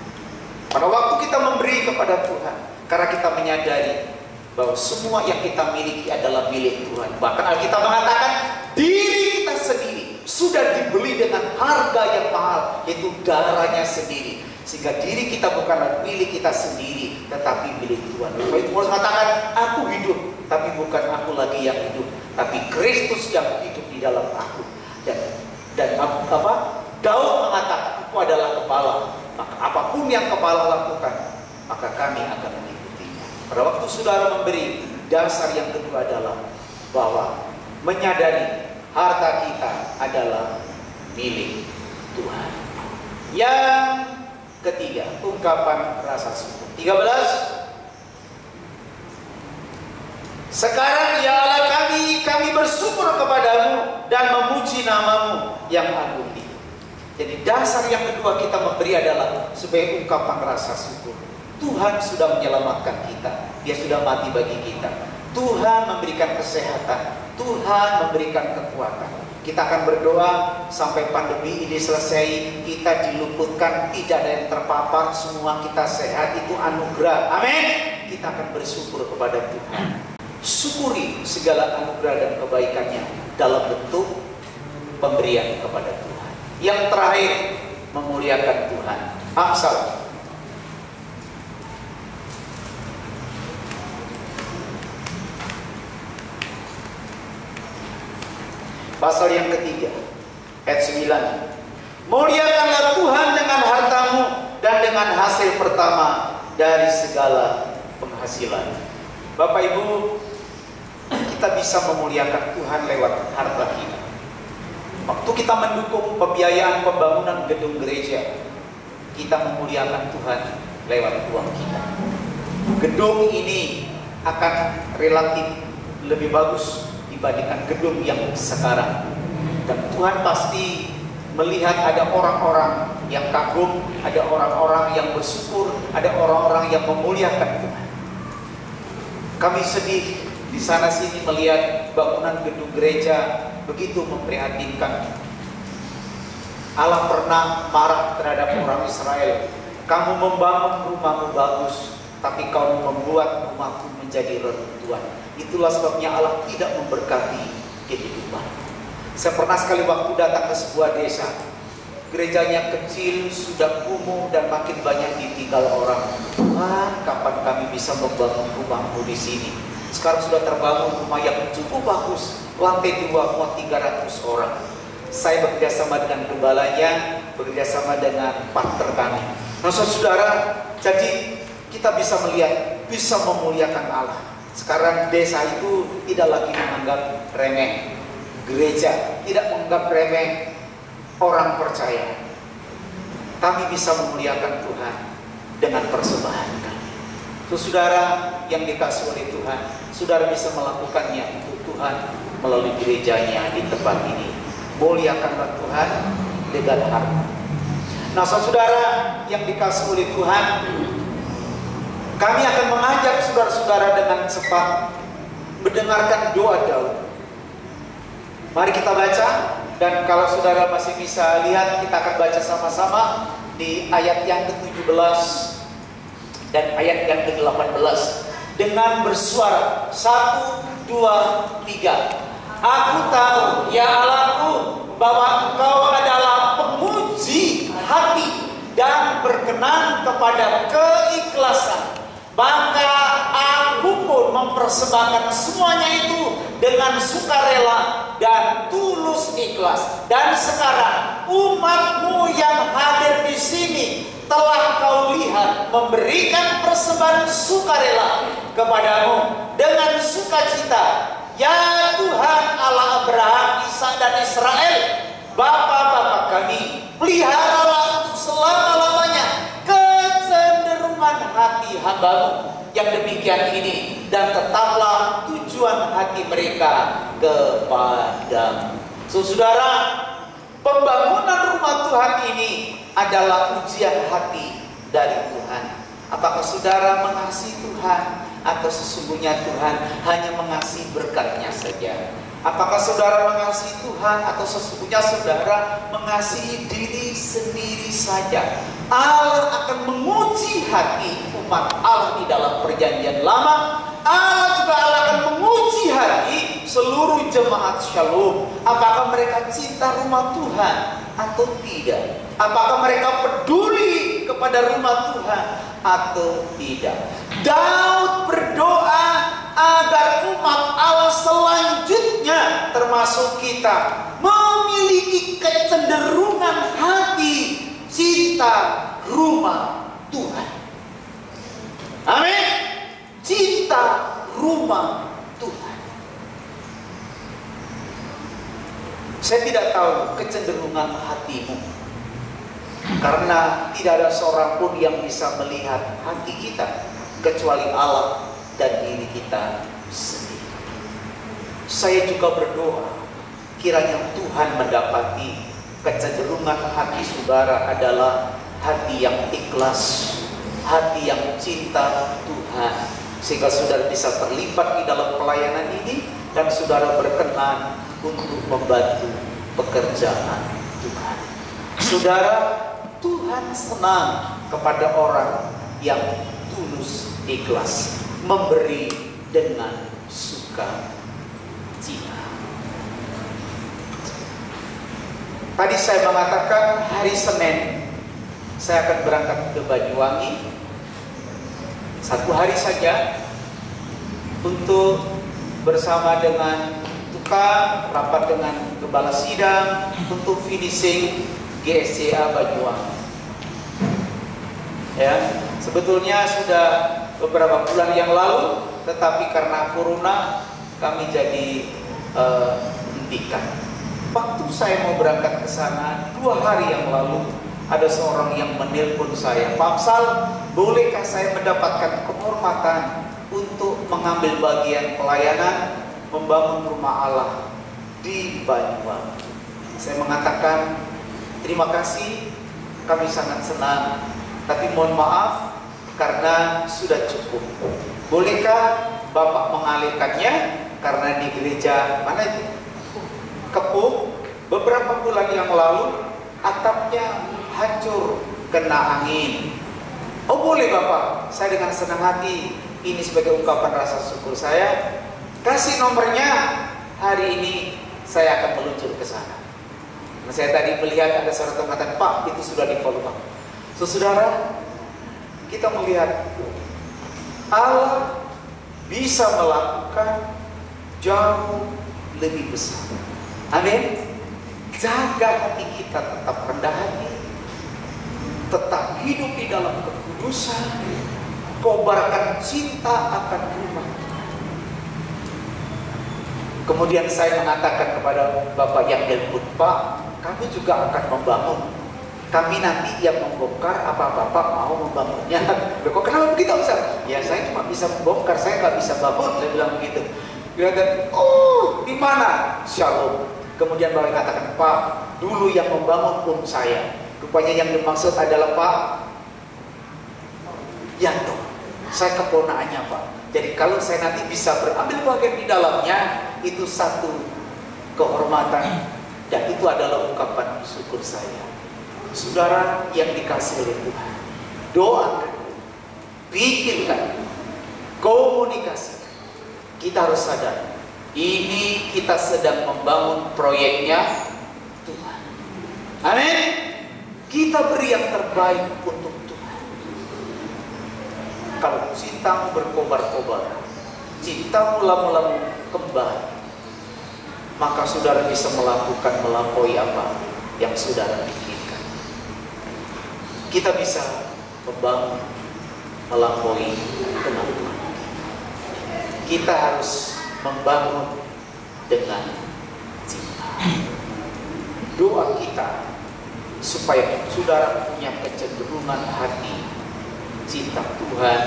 S2: Pada waktu kita memberi kepada Tuhan, karena kita menyadari bahwa semua yang kita miliki adalah milik Tuhan. Bahkan Alkitab mengatakan diri kita sendiri sudah dibeli dengan harga yang mahal, yaitu darahnya sendiri. Sehingga diri kita bukanlah milik kita sendiri, tetapi milik Tuhan. Oleh itu Paulus mengatakan, aku hidup, tapi bukan aku lagi yang hidup, tapi Kristus yang hidup di dalam aku. Dan Daud mengatakan, aku adalah kepala, maka apapun yang kepala lakukan, maka kami akan mengikutinya. Pada waktu saudara memberi, dasar yang kedua adalah bahwa menyadari harta kita adalah milik Tuhan. Yang ketiga, ungkapan rasa syukur. 13. Sekarang ya Allah kami bersyukur kepadamu dan memuji namamu yang agung itu. Jadi dasar yang kedua kita memberi adalah sebagai ungkapan rasa syukur. Tuhan sudah menyelamatkan kita. Dia sudah mati bagi kita. Tuhan memberikan kesehatan. Tuhan memberikan kekuatan. Kita akan berdoa sampai pandemi ini selesai, kita diluputkan, tidak ada yang terpapar, semua kita sehat, itu anugerah. Amin. Kita akan bersyukur kepada Tuhan. Syukuri segala anugerah dan kebaikannya dalam bentuk pemberian kepada Tuhan. Yang terakhir, memuliakan Tuhan. Amsal pasal yang ketiga, ayat 9. Muliakanlah Tuhan dengan hartamu dan dengan hasil pertama dari segala penghasilan. Bapak Ibu, kita bisa memuliakan Tuhan lewat harta kita. Waktu kita mendukung pembiayaan pembangunan gedung gereja, kita memuliakan Tuhan lewat uang kita. Gedung ini akan relatif lebih bagus dibandingkan gedung yang sekarang. Dan Tuhan pasti melihat ada orang-orang yang kagum, ada orang-orang yang bersyukur, ada orang-orang yang memuliakan Tuhan. Kami sedih di sana sini melihat bangunan gedung gereja begitu memprihatinkan. Allah pernah marah terhadap orang Israel. Kamu membangun rumahmu bagus, tapi kau membuat rumahku menjadi reruntuhan. Itulah sebabnya Allah tidak memberkati kehidupan. Saya pernah sekali waktu datang ke sebuah desa. Gerejanya kecil, sudah kumuh dan makin banyak ditinggal orang. Tuhan, kapan kami bisa membangun rumahmu di sini? Sekarang sudah terbangun rumah yang cukup bagus. Lantai 2 muat 300 orang. Saya bekerjasama dengan gembalanya, bekerjasama dengan partner kami. Nah saudara, jadi kita bisa melihat, bisa memuliakan Allah. Sekarang desa itu tidak lagi menganggap remeh gereja, tidak menganggap remeh orang percaya. Kami bisa memuliakan Tuhan dengan persembahan kami. Saudara yang dikasihi oleh Tuhan, saudara bisa melakukannya untuk Tuhan melalui gerejanya di tempat ini. Muliakanlah Tuhan dengan harta. Nah saudara yang dikasihi oleh Tuhan, kami akan mengajak saudara-saudara dengan cepat mendengarkan doa Daud. Mari kita baca, dan kalau saudara masih bisa lihat, kita akan baca sama-sama di ayat yang ke-17 dan ayat yang ke-18 dengan bersuara 1, 2, 3. Aku tahu ya Allahku bahwa Engkau adalah penguji hati dan berkenan kepada keikhlasan. Maka aku pun mempersembahkan semuanya itu dengan sukarela dan tulus ikhlas. Dan sekarang umatmu yang hadir di sini telah kau lihat memberikan persembahan sukarela kepadamu dengan sukacita. Ya Tuhan Allah Abraham, Ishak dan Israel, Bapa-Bapa kami, peliharalah untuk selama-lamanya kecenderungan hati hamba-Mu yang demikian ini, dan tetaplah tujuan hati mereka kepada-Mu. Saudara, pembangunan rumah Tuhan ini adalah ujian hati dari Tuhan. Apakah saudara mengasihi Tuhan, atau sesungguhnya Tuhan hanya mengasihi berkat-Nya saja? Apakah saudara mengasihi Tuhan, atau sesungguhnya saudara mengasihi diri sendiri saja? Allah akan menguji hati umat Allah di dalam perjanjian lama. Allah akan menguji hati seluruh jemaat Shalom. Apakah mereka cinta rumah Tuhan atau tidak? Apakah mereka peduli kepada rumah Tuhan atau tidak? Daud berdoa agar umat Allah selanjutnya, termasuk kita, memiliki kecenderungan hati cinta rumah Tuhan. Amin. Cinta rumah Tuhan. Saya tidak tahu kecenderungan hatimu, karena tidak ada seorang pun yang bisa melihat hati kita kecuali Allah dan diri kita sendiri. Saya juga berdoa kiranya Tuhan mendapati kecenderungan hati saudara adalah hati yang ikhlas, hati yang cinta Tuhan, sehingga saudara bisa terlibat di dalam pelayanan ini dan saudara berkenan untuk membantu pekerjaan Tuhan. Saudara, Tuhan senang kepada orang yang tulus ikhlas, memberi dengan sukacita. Tadi saya mengatakan hari Senin saya akan berangkat ke Banyuwangi, 1 hari saja, untuk bersama dengan tukang, rapat dengan Gembala Sidang untuk finishing GSCA Banyuwangi. Ya, sebetulnya sudah beberapa bulan yang lalu, tetapi karena corona kami jadi hentikan. Waktu saya mau berangkat ke sana 2 hari yang lalu, ada seorang yang menelpon saya, "Pak Amsal, bolehkah saya mendapatkan kehormatan untuk mengambil bagian pelayanan membangun rumah Allah di Banyuwangi?" Saya mengatakan, "Terima kasih, kami sangat senang, tapi mohon maaf karena sudah cukup. Bolehkah Bapak mengalihkannya karena di gereja mana itu? Kepuh, beberapa bulan yang lalu atapnya hancur kena angin." "Oh boleh Bapak, saya dengan senang hati, ini sebagai ungkapan rasa syukur saya, kasih nomornya, hari ini saya akan meluncur ke sana." Nah, saya tadi melihat ada seorang mengatakan, "Pak, itu sudah di volume." Saudara, kita melihat Allah bisa melakukan jauh lebih besar. Amin. Jaga hati kita tetap rendah hati, tetap hidup di dalam kekudusan, kobarkan cinta akan rumah Tuhan. Kemudian saya mengatakan kepada Bapak yang telepon, "Pak, kami juga akan membangun. Kami nanti yang membongkar, apa Bapak mau membangunnya?" "Loh, kok kenapa begitu Ustaz?" "Ya saya cuma bisa membongkar, saya nggak bisa bangun." Saya bilang begitu. Dia kata, "Oh, di mana?" "Shalom." Kemudian Bapak katakan, "Pak, dulu yang membangun pun saya." Rupanya yang dimaksud adalah Pak Yanto. Saya keponakannya Pak. Jadi kalau saya nanti bisa berambil bagian di dalamnya, itu satu kehormatan dan itu adalah ungkapan syukur saya. Saudara yang dikasihi oleh Tuhan, doakan, pikirkan, komunikasi. Kita harus sadar, ini kita sedang membangun proyeknya Tuhan. Amin. Kita beri yang terbaik untuk Tuhan. Kalau cintamu berkobar-kobar, cintamu lama-lama kembali, maka saudara bisa melakukan melampaui apa yang saudara pikirkan. Kita bisa membangun melampaui kemampuan. Kita harus membangun dengan cinta. Doa kita supaya saudara punya kecenderungan hati cinta Tuhan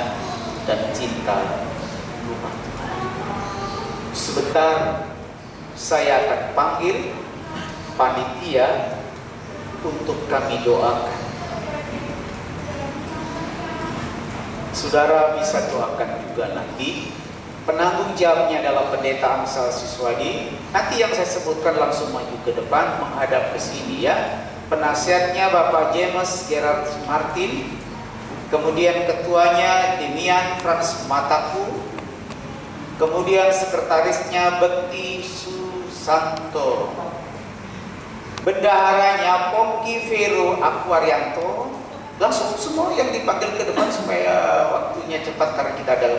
S2: dan cinta rumah Tuhan. Sebentar saya akan panggil panitia untuk kami doakan. Saudara bisa doakan juga nanti. Penanggung jawabnya adalah Pendeta Amsal Siswadi. Nanti yang saya sebutkan langsung maju ke depan menghadap ke sini ya. Penasihatnya Bapak James Gerard Martin. Kemudian ketuanya Demian Frans Mataku. Kemudian sekretarisnya Bekti Susanto. Bendaharanya Pongki Vero Aquarianto. Langsung semua yang dipanggil ke depan supaya waktunya cepat karena kita ada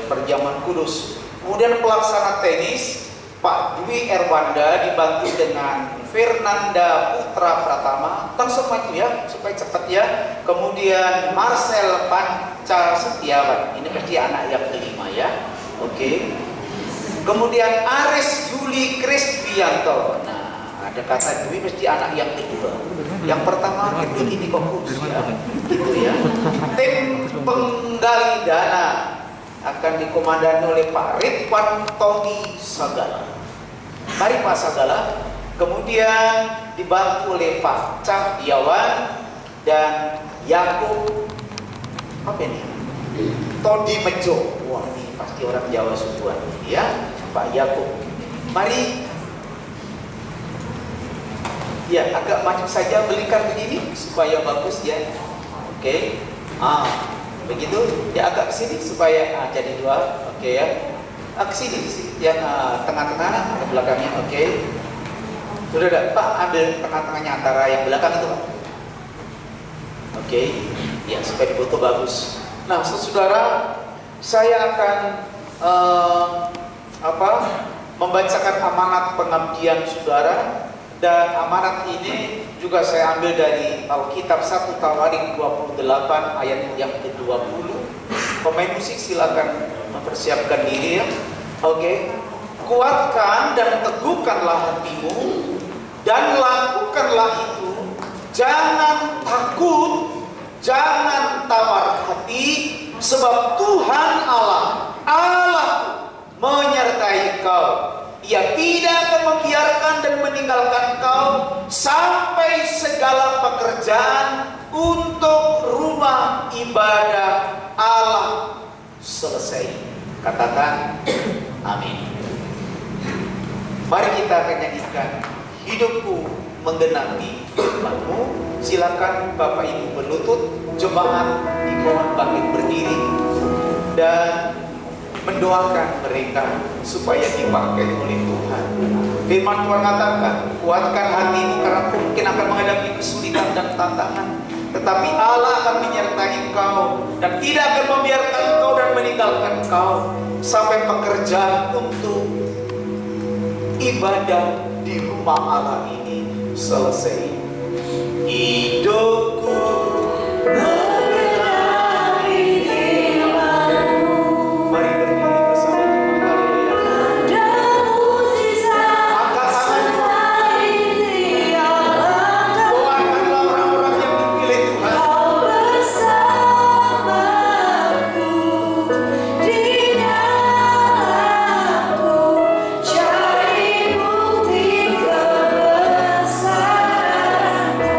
S2: perjamuan kudus. Kemudian pelaksana tenis Pak Dwi Erwanda dibantu dengan Fernanda Putra Pratama. Langsung maju ya supaya cepat ya. Kemudian Marcel Panca Setiawan, ini pasti anak yang kelima ya. Oke. Kemudian Aris Juli Kristianto. Nah, ada kata Dwi mesti anak yang kedua. Yang pertama kedua ini kok kudus ya. Gitu ya. Tim penggali dana akan dikomandani oleh Pak Ridwan Tommy Sagala. Mari Pak Sagala. Kemudian dibantu oleh Pak Cahyawan dan Yakub Apa ini? Todi Mejo. Wah, ini pasti orang Jawa sukuan ya, Pak Yakub. Mari. Ya, agak maju saja belikan begini supaya bagus ya. Oke. Begitu. Ya agak ke sini supaya jadi dua. Oke ya. Ke sini yang tengah-tengah ke belakangnya. Oke. Sudah ada, Pak, ambil tengah-tengahnya antara yang belakang itu, Pak. Oke. Ya, supaya difoto bagus. Nah, saudara, saya akan membacakan amanat pengabdian saudara, dan amanat ini juga saya ambil dari Alkitab 1 Tawarik 28 ayat yang ke-20. Pemain musik silakan mempersiapkan diri ya. Oke. Kuatkan dan teguhkanlah hatimu dan lakukanlah itu. Jangan takut, jangan tawar hati, sebab Tuhan Allah menyertai kau. Ia tidak akan membiarkan dan meninggalkan kau sampai segala pekerjaan untuk rumah ibadah Allah selesai. Katakan amin. Mari kita akan nyanyikan Hidupku Menggenapi Firman-Mu. Silakan Bapak Ibu berlutut, jemaat dimohon bangkit berdiri dan mendoakan mereka supaya dipakai oleh Tuhan. Firman Tuhan katakan, kuatkan hatimu karena mungkin akan menghadapi kesulitan dan tantangan, tetapi Allah akan menyertai kau dan tidak akan membiarkan kau dan meninggalkan kau sampai pekerjaan untuk ibadah di rumah Allah ini selesai. Hidupku menggenapi firman-Mu. Mari berdiri bersama jemaat. Haleluya. Ada mujizat sertai tiap langkah. Doakanlah orang-orang yang dipilih Tuhan. Kau bersamaku di dalamku, jadi bukti kebesaran-Mu.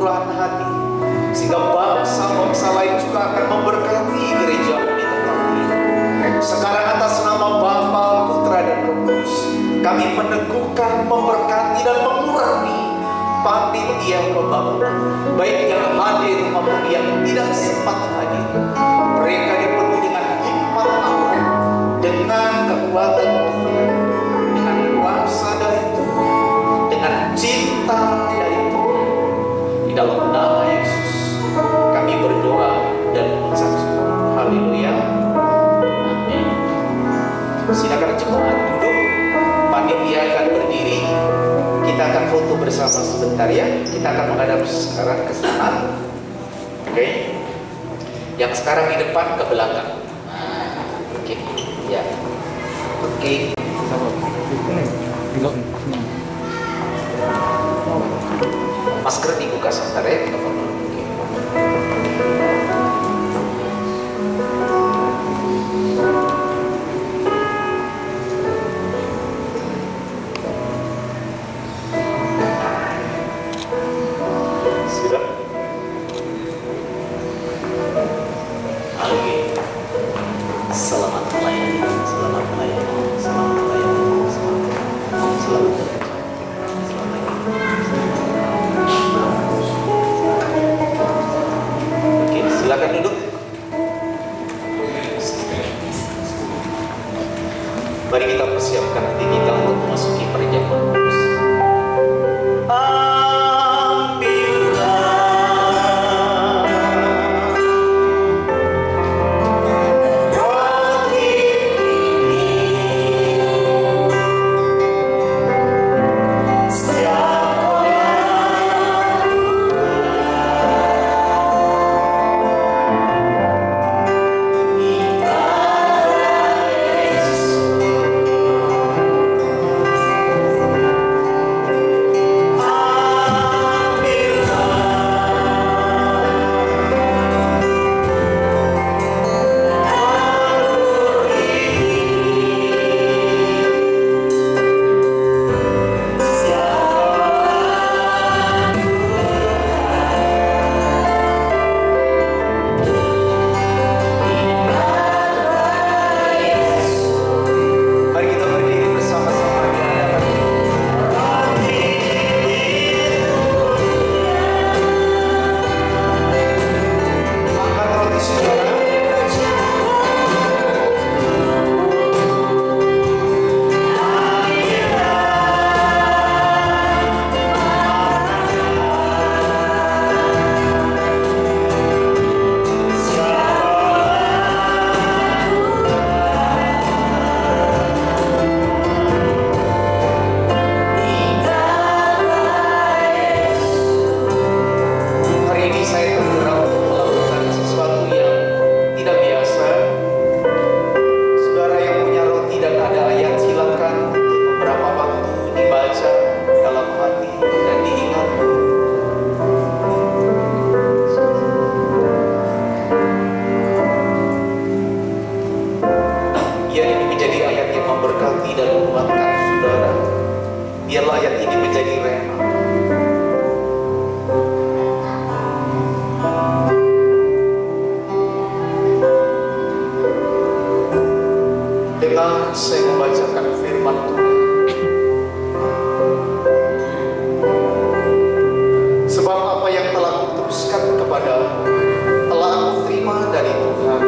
S2: kemurahan hati, sehingga bangsa-bangsa lain juga akan memberkati gereja di tempat ini. Sekarang atas nama Bapa, Putra dan Roh Kudus, kami meneguhkan, memberkati dan mengurangi panitia pembangunan, baik yang hadir maupun yang tidak sempat hadir. Mereka dipenuhi dengan hikmat Allah, dengan kekuatan Tuhan, dengan kuasa dari Tuhan, dengan cinta dari Tuhan. Di dalam nama Yesus kami berdoa dan mengucap syukur. Haleluya. Amin. Silakan jemaat duduk. Panitia akan berdiri. Kita akan foto bersama sebentar ya. Kita akan menghadap sekarang ke sana. Oke. Yang sekarang di depan ke belakang. Oke. Ya. Oke. Masker dibuka sebentar ya. Sudah. Oke. Selamat melayani. Selamat melayani. Selamat melayani. Selamat melayani. Oke, silakan duduk. Mari kita persiapkan hati kita untuk memasuki perjamuan kudus. Biarlah ayat ini menjadi rema. Dengar saya membacakan firman Tuhan. Sebab apa yang telah kuteruskan kepadamu telah aku terima dari Tuhan,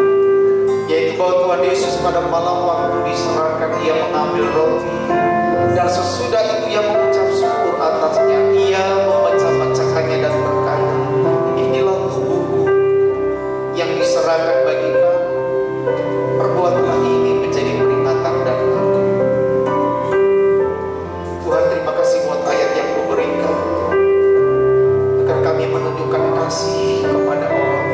S2: yaitu bahwa Tuhan Yesus pada malam waktu diserahkan, ia mengambil roti, dan sesudah itu ia mengucap syukur atasnya, ia memecah-mecahkannya dan berkata, inilah tubuhku yang diserahkan bagi kamu, perbuatlah ini menjadi peringatan dan aku. Tuhan, terima kasih buat ayat yang kau berikan, agar kami menunjukkan kasih kepada orang.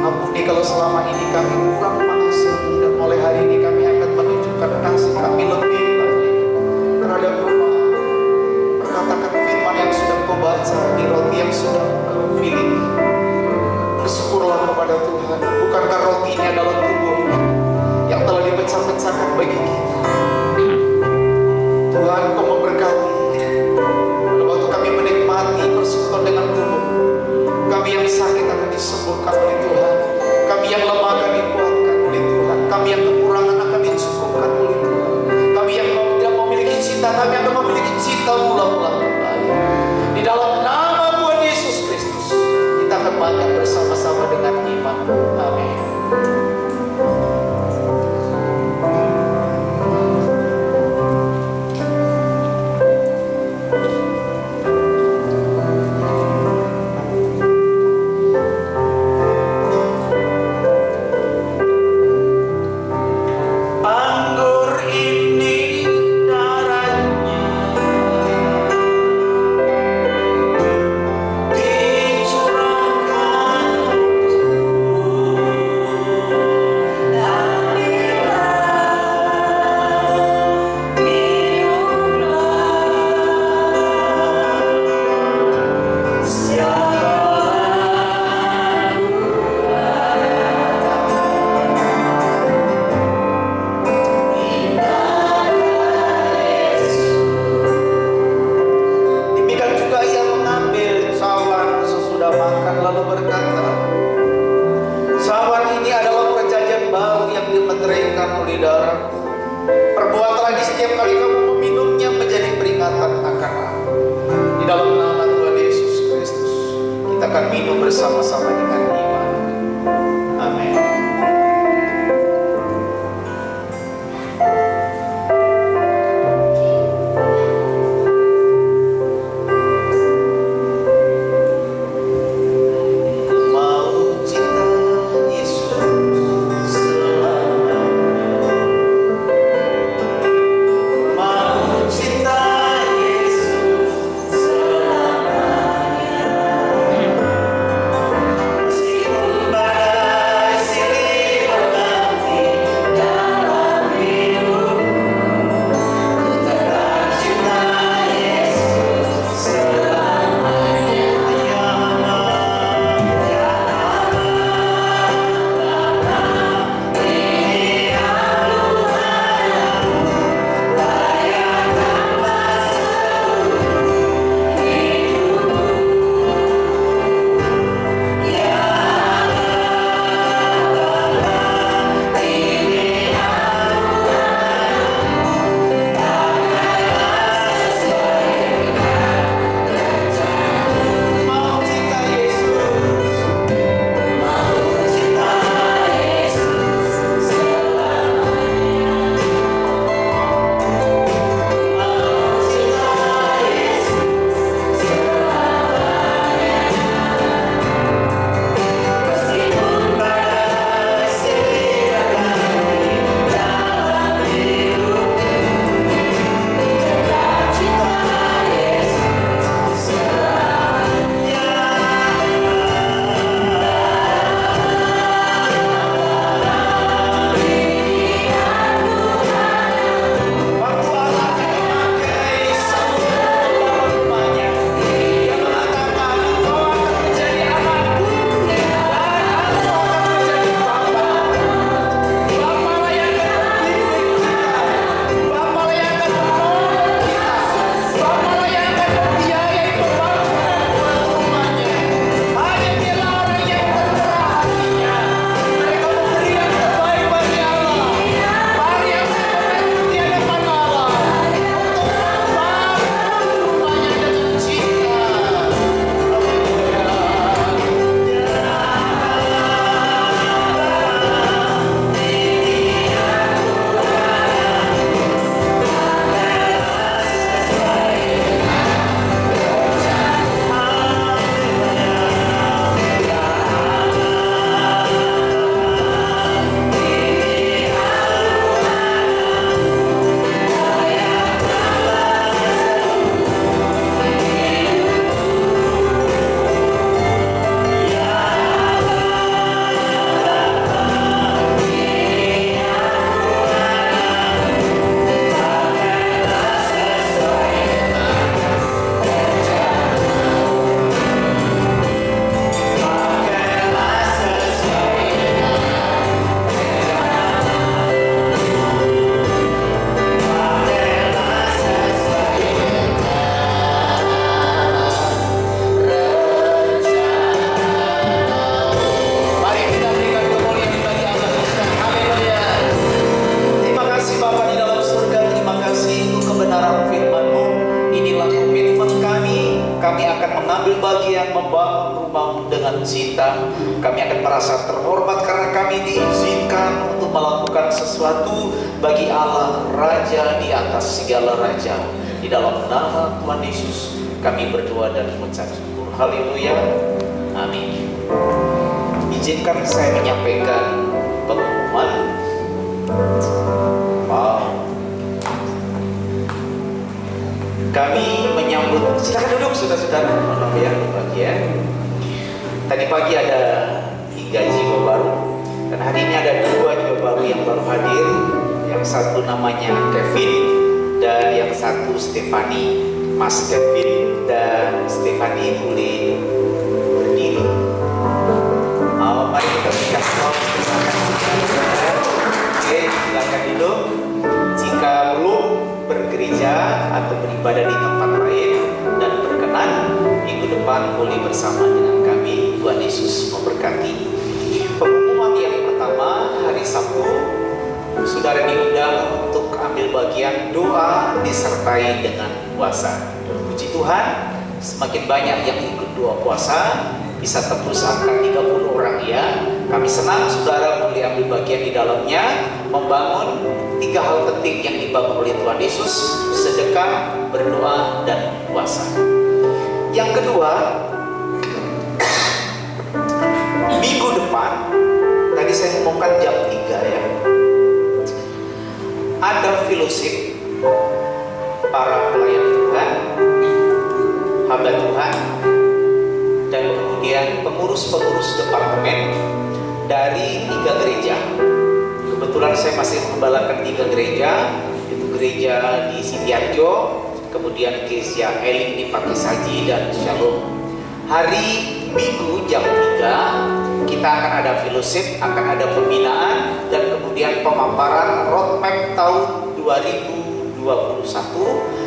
S2: Ampuni kalau selama ini kami kurang mengasihi, dan mulai hari ini kami akan menunjukkan kasih kami lebih terhadap rumah. Perkatakan firman yang sudah kau baca, di roti yang sudah kau miliki. Bersyukurlah kepada Tuhan. Bukankah roti ini adalah tubuh yang telah dipecah-pecahkan bagi kita? Tuhan, kau memberkati waktu kami menikmati persekutuan dengan tubuh akan minum bersama-sama dengan iman. Amin. cinta. Kami akan merasa terhormat karena kami diizinkan untuk melakukan sesuatu bagi Allah, Raja di atas segala raja. Di dalam nama Tuhan Yesus kami berdoa dan mengucap syukur. Haleluya. Amin. Izinkan saya menyampaikan pengumuman. Kami menyambut, silakan duduk saudara-saudara, ya. Tadi pagi ada 3 jiwa baru, dan hari ini ada 2 jiwa baru yang baru hadir. Yang satu namanya Kevin dan yang satu Stefani. Mas Kevin dan Stefani boleh berdiri. Mari kita berikan aplaus. Oke, silakan duduk. Jika belum bergereja atau beribadah di tempat lain dan berkenan, minggu depan boleh bersama dengan kami. Tuhan Yesus memberkati. Pengumuman yang pertama, hari Sabtu saudara diundang untuk ambil bagian doa disertai dengan puasa. Puji Tuhan, semakin banyak yang ikut doa puasa, bisa tembus angka 30 orang ya. Kami senang saudara boleh ambil bagian di dalamnya, membangun 3 hal penting yang dibangun oleh Tuhan Yesus: sedekah, berdoa, dan puasa. Yang kedua, minggu depan, tadi saya ngomongkan jam 3 ya, ada fellowship para pelayan Tuhan, hamba Tuhan, dan kemudian pengurus-pengurus departemen dari 3 gereja. Kebetulan saya masih mengembalakan 3 gereja, itu gereja di Sidiarjo, kemudian gereja Elim di Pakisaji, dan Shalom. Hari Minggu jam 3 kita akan ada fellowship, akan ada pembinaan, dan kemudian pemaparan roadmap tahun 2021,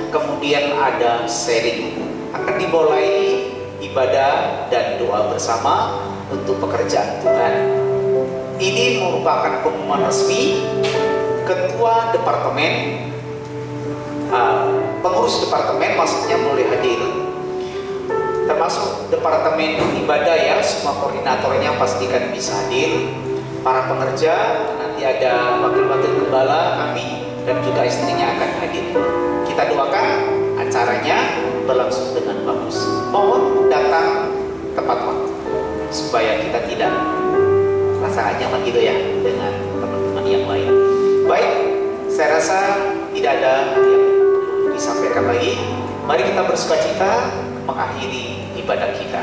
S2: kemudian ada sharing. Akan dimulai ibadah dan doa bersama untuk pekerjaan Tuhan. Ini merupakan pengumuman resmi. Ketua departemen, pengurus departemen maksudnya boleh hadir, termasuk departemen ibadah ya, semua koordinatornya pastikan bisa hadir. Para pengerja, nanti ada wakil-wakil gembala kami dan juga istrinya akan hadir. Kita doakan acaranya berlangsung dengan bagus. Mohon datang tepat waktu supaya kita tidak rasa nyaman gitu ya dengan teman-teman yang lain. Baik, saya rasa tidak ada yang perlu disampaikan lagi. Mari kita bersukacita mengakhiri ibadah kita.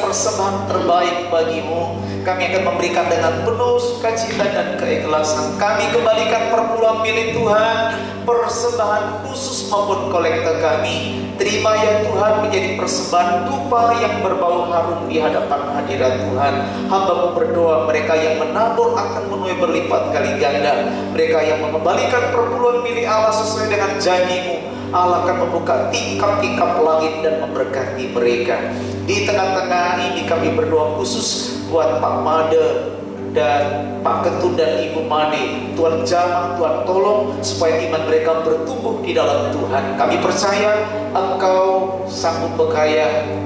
S2: Persembahan terbaik bagimu. Kami akan memberikan dengan penuh sukacita dan keikhlasan. Kami kembalikan perpuluhan milik Tuhan, persembahan khusus maupun kolektor kami. Terima ya Tuhan menjadi persembahan dupa yang berbau harum di hadapan hadirat Tuhan. Hamba-Mu berdoa, mereka yang menabur akan menuai berlipat kali ganda. Mereka yang mengembalikan perpuluhan milik Allah sesuai dengan janji-Mu, Allah akan membuka tingkap-tingkap langit dan memberkati mereka. Di tengah-tengah ini kami berdoa khusus buat Pak Made, dan Pak Ketun dan Ibu Made. Tuhan jamah, Tuhan tolong supaya iman mereka bertumbuh di dalam Tuhan. Kami percaya Engkau sanggup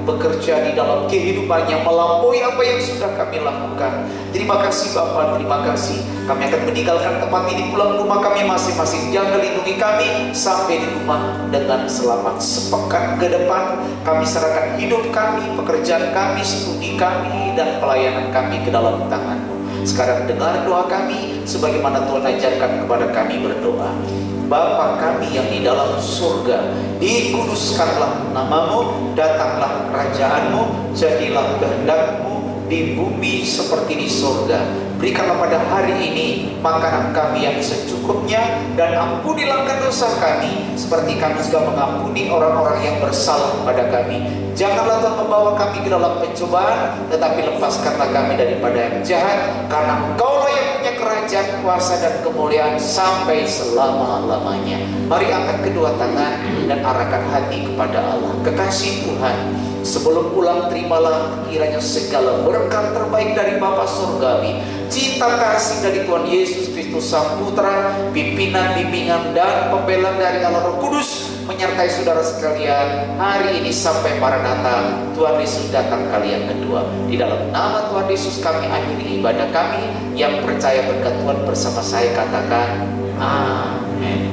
S2: bekerja di dalam kehidupannya melampaui apa yang sudah kami lakukan. Terima kasih Bapak, terima kasih. Kami akan meninggalkan tempat ini, pulang rumah kami masing-masing. Jangan lindungi kami sampai di rumah dengan selamat. Sepekan ke depan kami serahkan hidup kami, pekerjaan kami, studi kami, dan pelayanan kami ke dalam tangan-Mu. Sekarang dengar doa kami sebagaimana Tuhan ajarkan kepada kami berdoa. Bapa kami yang di dalam surga, dikuduskanlah nama-Mu, datanglah kerajaan-Mu, jadilah kehendak-Mu di bumi seperti di surga. Berikanlah pada hari ini makanan kami yang secukupnya, dan ampunilah dosa kami seperti kami juga mengampuni orang-orang yang bersalah pada kami. Janganlah Tuhan membawa kami ke dalam pencobaan, tetapi lepaskanlah kami daripada yang jahat, karena Engkaulah yang punya kerajaan, kuasa, dan kemuliaan sampai selama-lamanya. Mari angkat kedua tangan dan arahkan hati kepada Allah. Kekasih Tuhan, sebelum pulang terimalah kiranya segala berkat terbaik dari Bapa Surgawi, cinta kasih dari Tuhan Yesus Kristus Sang Putra, pimpinan, bimbingan, dan pembelaan dari Allah Roh Kudus menyertai saudara sekalian hari ini sampai Maranatha. Tuhan Yesus datang kali yang kedua. Di dalam nama Tuhan Yesus kami akhiri ibadah kami. Yang percaya berkat Tuhan bersama saya katakan amin.